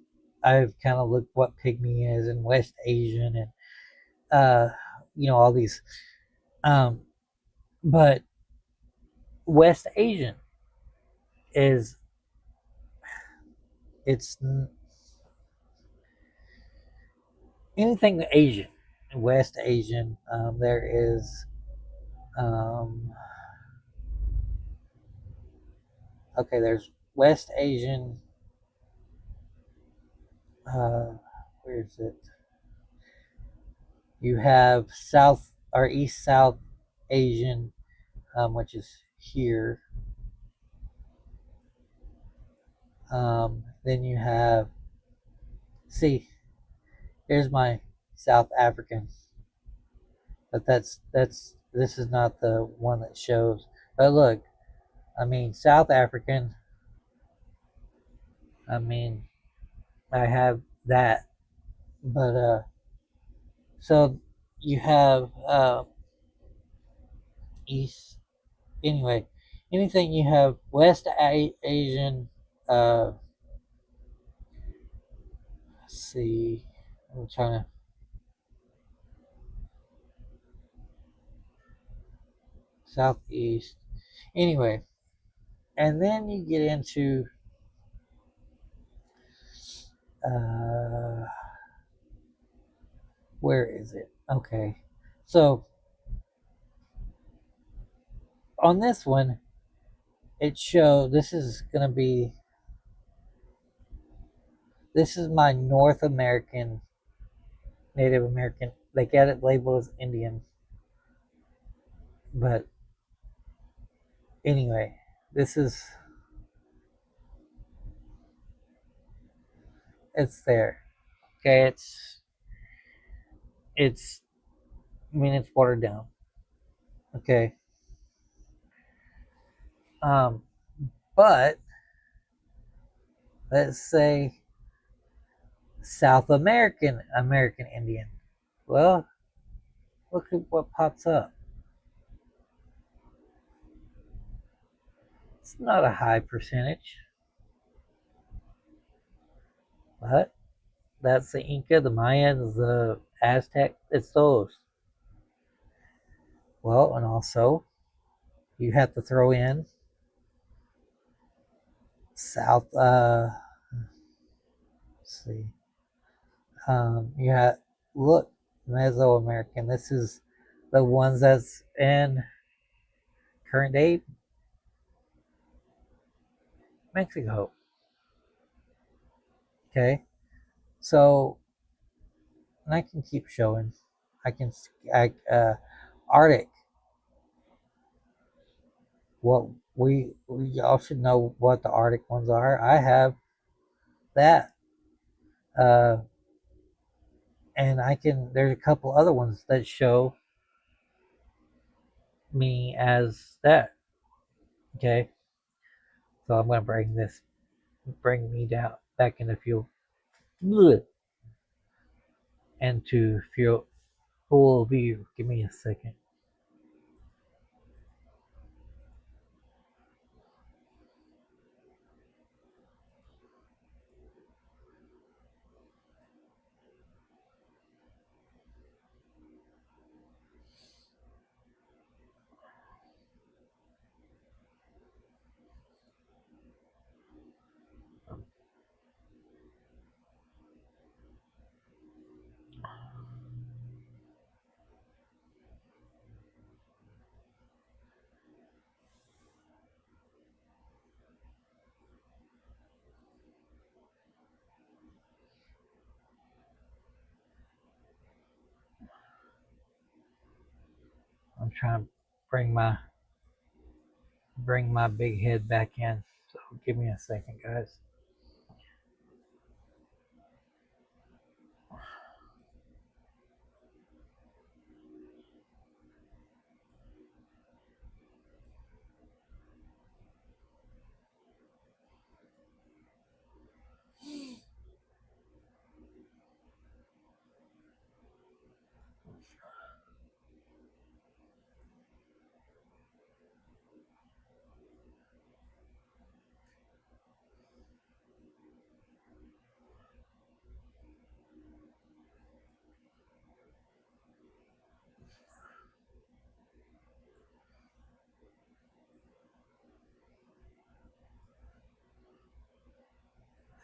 I've kind of looked what pygmy is and West Asian and all these. Um, but West Asian is, it's anything Asian. West Asian. There is, um, okay. There's West Asian. Where is it? You have South or East South Asian, which is here. Then you have, see, here's my South African, but this is not the one that shows. But look, I mean South African. I mean, I have that, but so you have East. Anyway, anything you have West Asian. Let's see, I'm trying to, Southeast. Anyway, and then you get into uh, where is it? Okay, so on this one, this is gonna be, this is my North American, Native American. They got it labeled as Indian, but anyway, this is, it's there. Okay, it's I mean it's watered down. Okay, um, but let's say South American Indian. Well, look at what pops up. It's not a high percentage, but That's the Inca, the Mayans, the Aztec. It's those. Well, and also you have to throw in South. Let's see. You have look Mesoamerican. This is the ones that's in current day Mexico. Okay, so and I can keep showing. I can Arctic. What we all should know what the Arctic ones are. I have that. Uh, and I can. There's a couple other ones that show me as that. Okay, so I'm gonna bring me down back into fuel, into full view. Give me a second. I'm trying to bring my bring my big head back in. So give me a second, guys.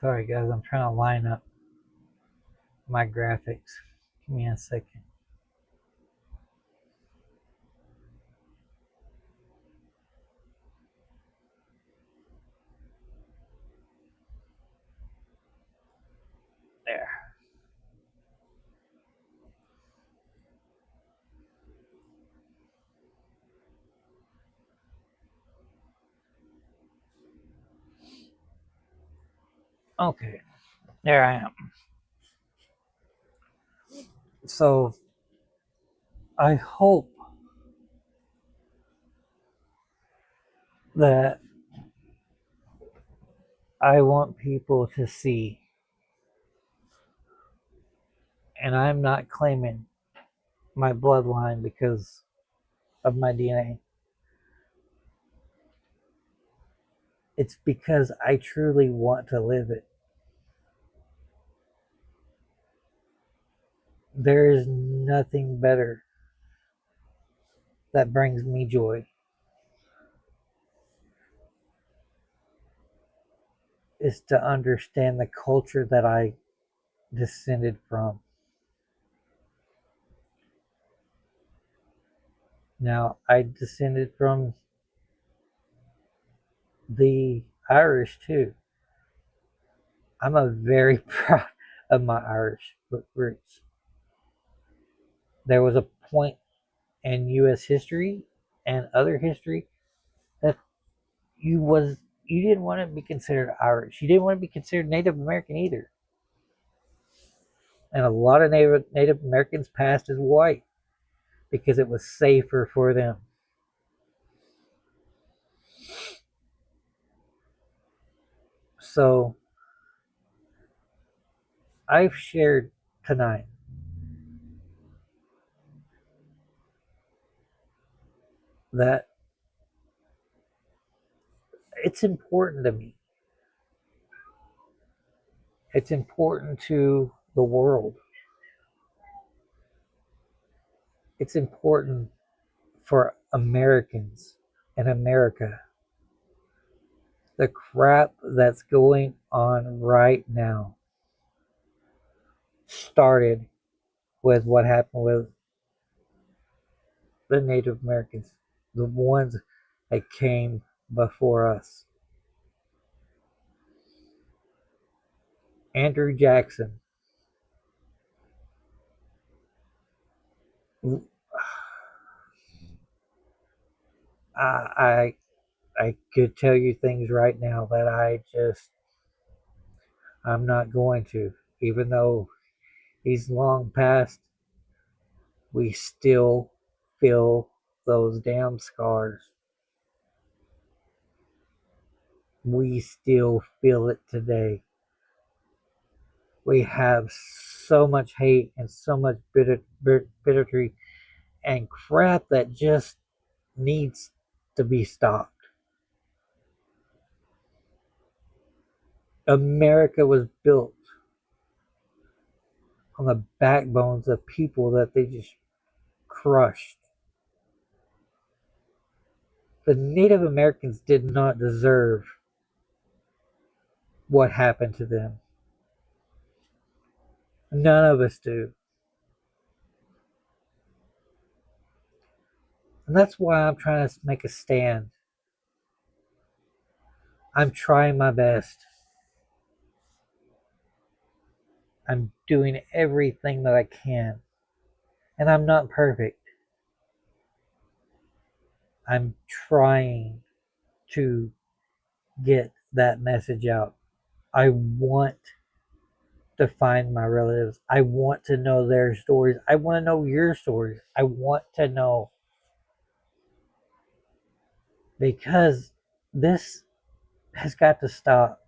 Sorry, guys. I'm trying to line up my graphics. Give me a second. There. Okay. There I am. So I hope that I want people to see, and I'm not claiming my bloodline because of my DNA. It's because I truly want to live it. There is nothing better that brings me joy is to understand the culture that I descended from. Now, I descended from the Irish too. I'm a very proud of my Irish roots. There was a point in U.S. history and other history that you didn't want to be considered Irish. You didn't want to be considered Native American either. And a lot of Native Americans passed as white because it was safer for them. So I've shared tonight that it's important to me. It's important to the world. It's important for Americans in America. The crap that's going on right now started with what happened with the Native Americans, the ones that came before us. Andrew Jackson. I I could tell you things right now that I'm not going to. Even though he's long past, we still feel those damn scars. We still feel it today. We have so much hate and so much bigotry and crap that just needs to be stopped. America was built on the backbones of people that they just crushed. The Native Americans did not deserve what happened to them. None of us do. And that's why I'm trying to make a stand. I'm trying my best. I'm doing everything that I can. And I'm not perfect. I'm trying to get that message out. I want to find my relatives. I want to know their stories. I want to know your stories. I want to know because this has got to stop.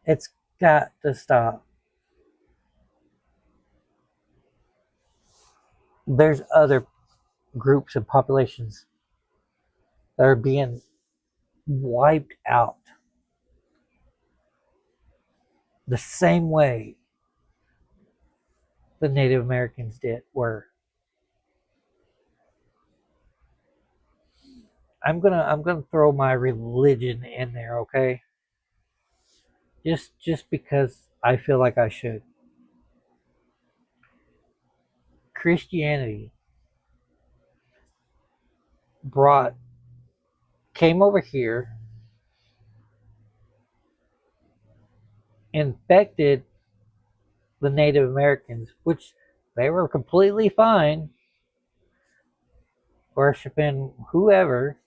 It's got to stop. There's other groups and populations that are being wiped out the same way the Native Americans were. I'm gonna throw my religion in there, okay? Just because I feel like I should. Christianity brought came over here, infected the Native Americans, which they were completely fine worshiping whoever.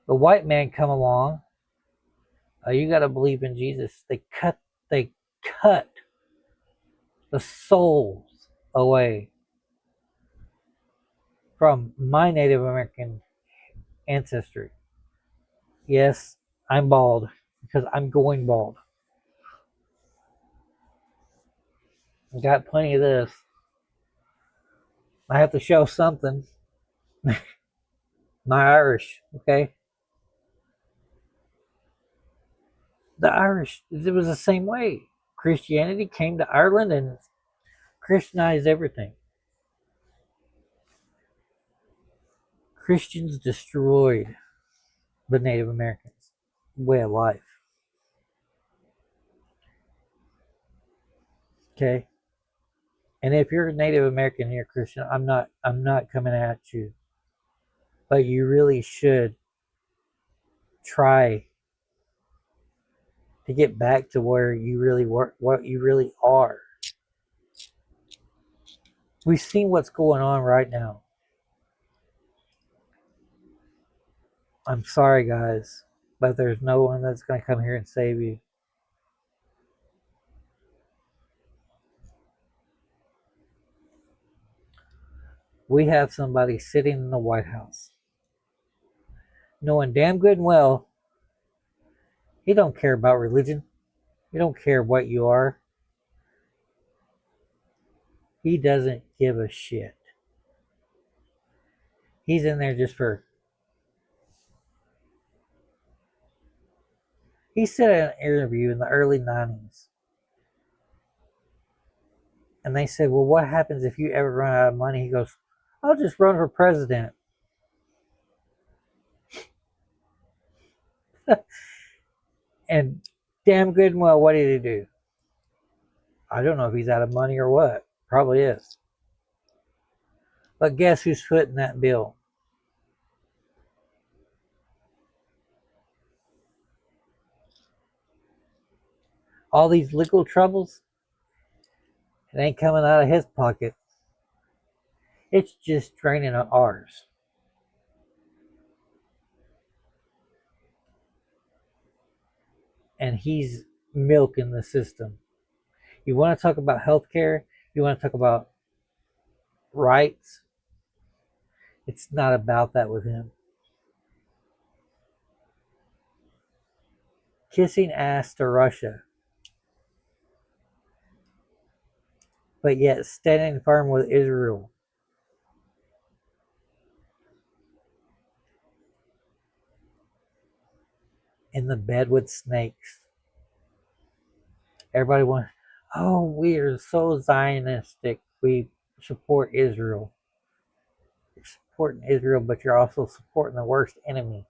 The white man come along. You got to believe in Jesus. They cut the souls away from my Native American ancestry. Yes, I'm bald because I'm going bald. I got plenty of this. I have to show something. My Irish, okay? The Irish, it was the same way. Christianity came to Ireland and Christianized everything. Christians destroyed the Native Americans' way of life. Okay? And if you're a Native American and you're Christian, I'm not coming at you. But you really should try to get back to where you really were, what you really are. We've seen what's going on right now. I'm sorry, guys, but there's no one that's going to come here and save you. We have somebody sitting in the White House knowing damn good and well he don't care about religion. He don't care what you are. He doesn't give a shit. He's in there just for He said in an interview in the early 90s, and they said, well, what happens if you ever run out of money? He goes, I'll just run for president. And damn good and well, what did he do? I don't know if he's out of money or what. Probably is. But guess who's footing that bill? All these legal troubles, it ain't coming out of his pocket. It's just draining on ours. And he's milking the system. You want to talk about healthcare? You want to talk about rights? It's not about that with him. Kissing ass to Russia, but yet standing firm with Israel. In the bed with snakes. Everybody wants, oh, we are so Zionistic. We support Israel. You're supporting Israel, but you're also supporting the worst enemy.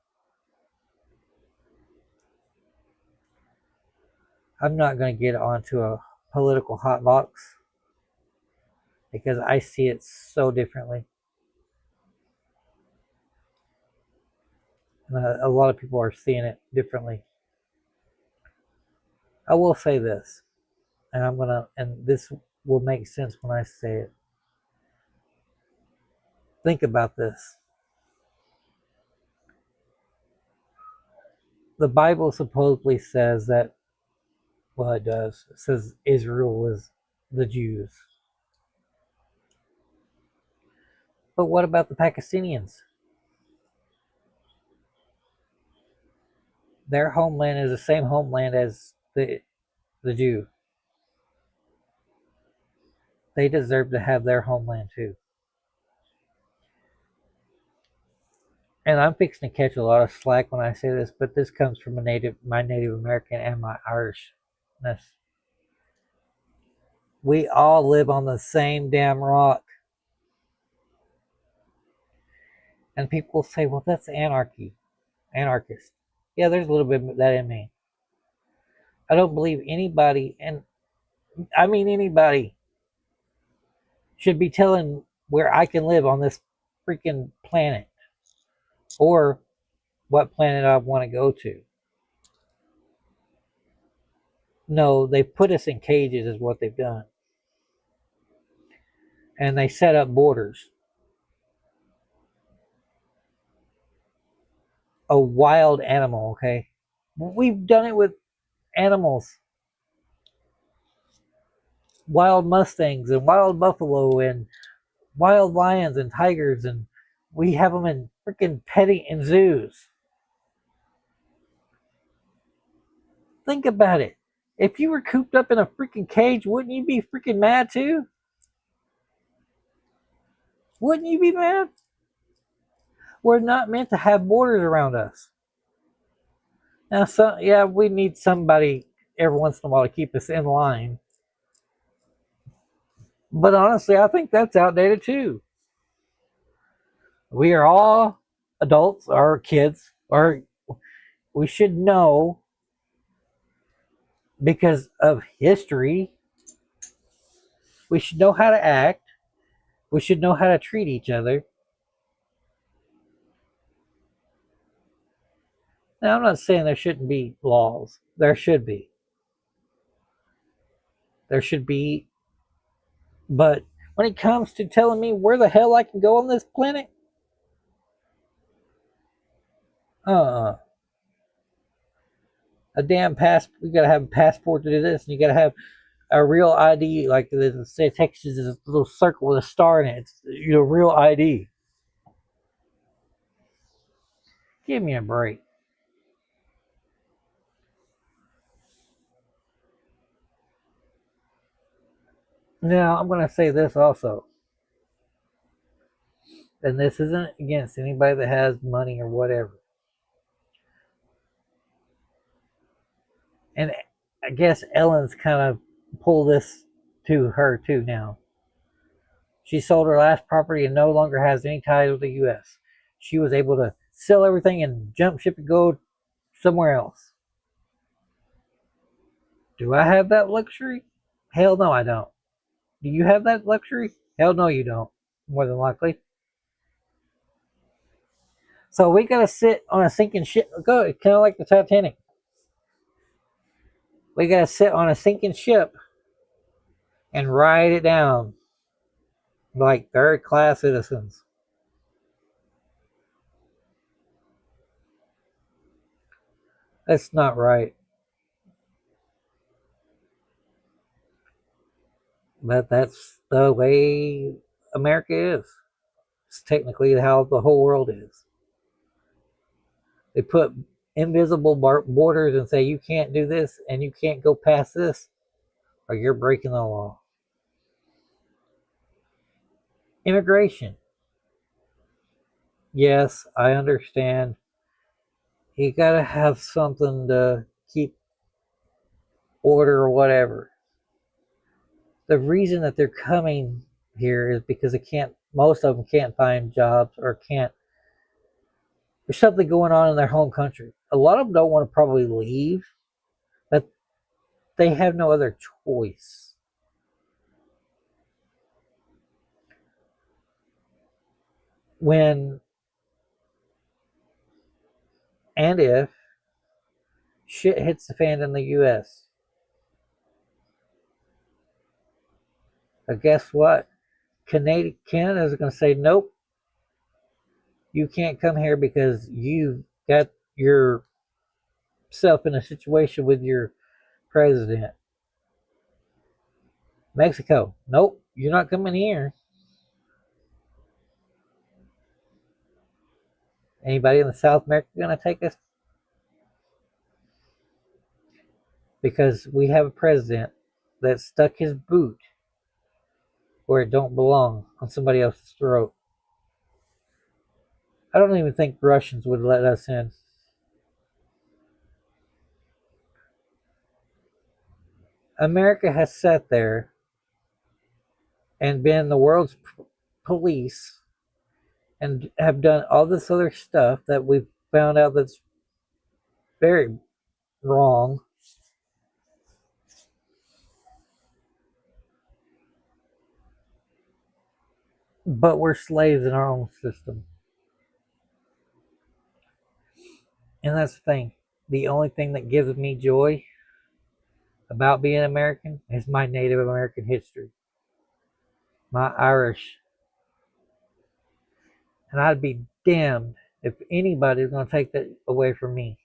I'm not going to get onto a political hot box because I see it so differently. And a lot of people are seeing it differently. I will say this, and this will make sense when I say it. Think about this. The Bible supposedly says that, well, it does. It says Israel is the Jews. But what about the Pakistanians? Their homeland is the same homeland as the Jew. They deserve to have their homeland too. And I'm fixing to catch a lot of slack when I say this, but this comes from my Native American and my Irishness. We all live on the same damn rock. And people say, well, that's anarchist. Yeah, there's a little bit of that in me. I don't believe anybody, and I mean anybody, should be telling where I can live on this freaking planet or what planet I want to go to. No, they put us in cages is what they've done. And they set up borders. A wild animal, okay? We've done it with animals. Wild mustangs and wild buffalo and wild lions and tigers, and we have them in freaking petting in zoos. Think about it. If you were cooped up in a freaking cage, wouldn't you be freaking mad too? Wouldn't you be mad? We're not meant to have borders around us. Now, yeah, we need somebody every once in a while to keep us in line. But honestly, I think that's outdated too. We are all adults or kids, or we should know because of history. We should know how to act. We should know how to treat each other. Now, I'm not saying there shouldn't be laws. There should be. There should be. But when it comes to telling me where the hell I can go on this planet, uh-uh. A damn you gotta have a passport to do this, and you gotta have a real ID, like the state of Texas is a little circle with a star in it. It's real ID. Give me a break. Now, I'm going to say this also. And this isn't against anybody that has money or whatever. And I guess Ellen's kind of pulled this to her too now. She sold her last property and no longer has any ties with the U.S. She was able to sell everything and jump ship and go somewhere else. Do I have that luxury? Hell no, I don't. Do you have that luxury? Hell no, you don't. More than likely. So we gotta sit on a sinking ship. Go, kind of like the Titanic. We gotta sit on a sinking ship and ride it down like third class citizens. That's not right. But that's the way America is. It's technically how the whole world is. They put invisible borders and say you can't do this and you can't go past this or you're breaking the law. Immigration. Yes, I understand. You gotta have something to keep order or whatever. The reason that they're coming here is because they can't, most of them can't find jobs or can't, there's something going on in their home country. A lot of them don't want to probably leave, but they have no other choice. When and if shit hits the fan in the US, guess what? Canada is going to say, nope, you can't come here because you got yourself in a situation with your president. Mexico, nope, you're not coming here. Anybody in the South America going to take us? Because we have a president that stuck his boot where it don't belong on somebody else's throat. I don't even think Russians would let us in. America has sat there and been the world's police and have done all this other stuff that we've found out that's very wrong. But we're slaves in our own system. And that's the thing. The only thing that gives me joy about being American is my Native American history, my Irish. And I'd be damned if anybody's going to take that away from me.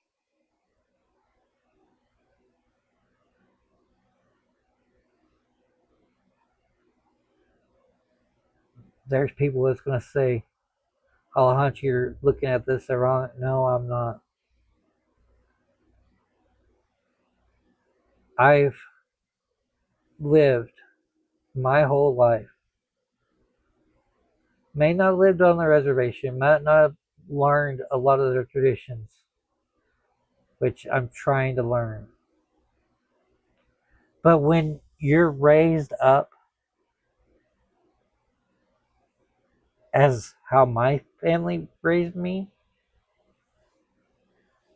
There's people that's going to say, oh, Hunt, you're looking at this wrong. No, I'm not. I've lived my whole life. May not have lived on the reservation, might not have learned a lot of their traditions, which I'm trying to learn. But when you're raised up as how my family raised me,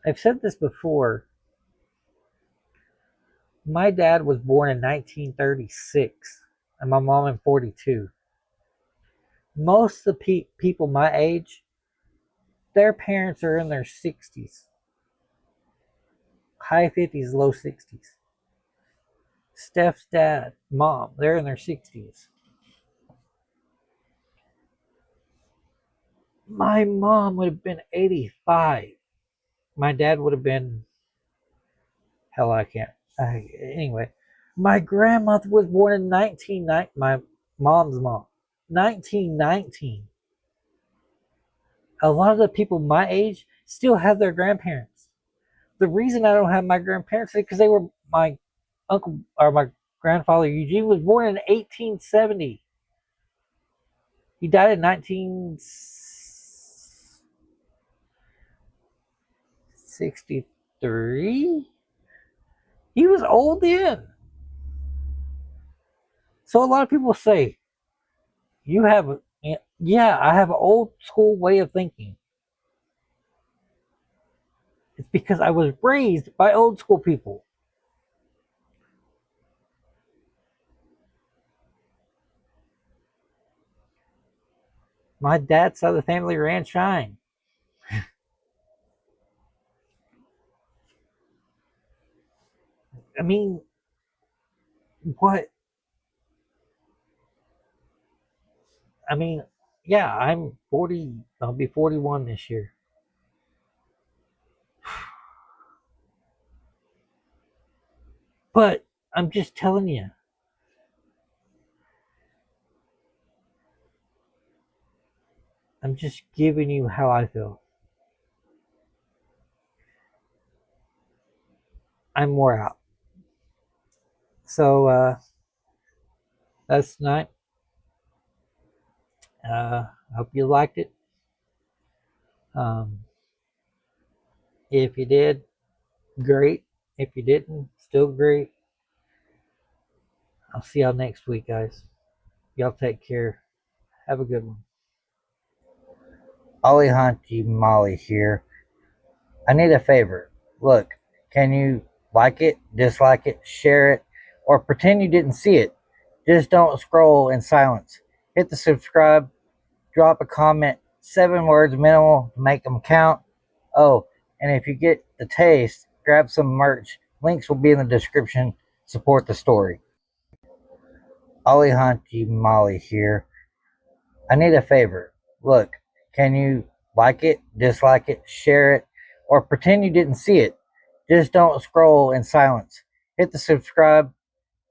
I've said this before. My dad was born in 1936 and my mom in 42. Most of the people my age, their parents are in their 60s, high 50s, low 60s. Steph's dad, mom, they're in their 60s. My mom would have been 85. My dad would have been, hell, I can't. Anyway, my grandmother was born in 1990. My mom's mom, 1919. A lot of the people my age still have their grandparents. The reason I don't have my grandparents is because they were my uncle or my grandfather Eugene was born in 1870. He died in 1963. He was old then. So a lot of people say, you have, yeah, I have an old school way of thinking. It's because I was raised by old school people. My dad's side of the family ran Shine. I mean, what? I mean, yeah, I'm 40. I'll be 41 this year. But I'm just telling you, I'm just giving you how I feel. I'm wore out. So that's tonight. I hope you liked it. Um, if you did, great. If you didn't, still great. I'll see y'all next week, guys. Y'all take care. Have a good one. Ollie Hunty Molly here. I need a favor. Look, can you like it, dislike it, share it, or pretend you didn't see it? Just don't scroll in silence. Hit the subscribe, drop a comment, 7 words minimal to make them count. Oh, and if you get the taste, grab some merch. Links will be in the description. Support the story. Ollie Hunty Molly here. I need a favor. Look, can you like it, dislike it, share it, or pretend you didn't see it? Just don't scroll in silence. Hit the subscribe,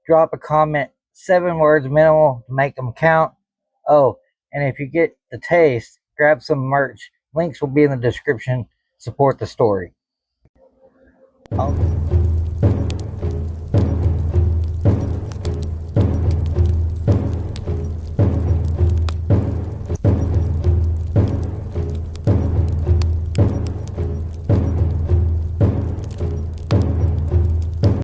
drop a comment, 7 words minimal to make them count. Oh, and if you get the taste, grab some merch. Links will be in the description. Support the story.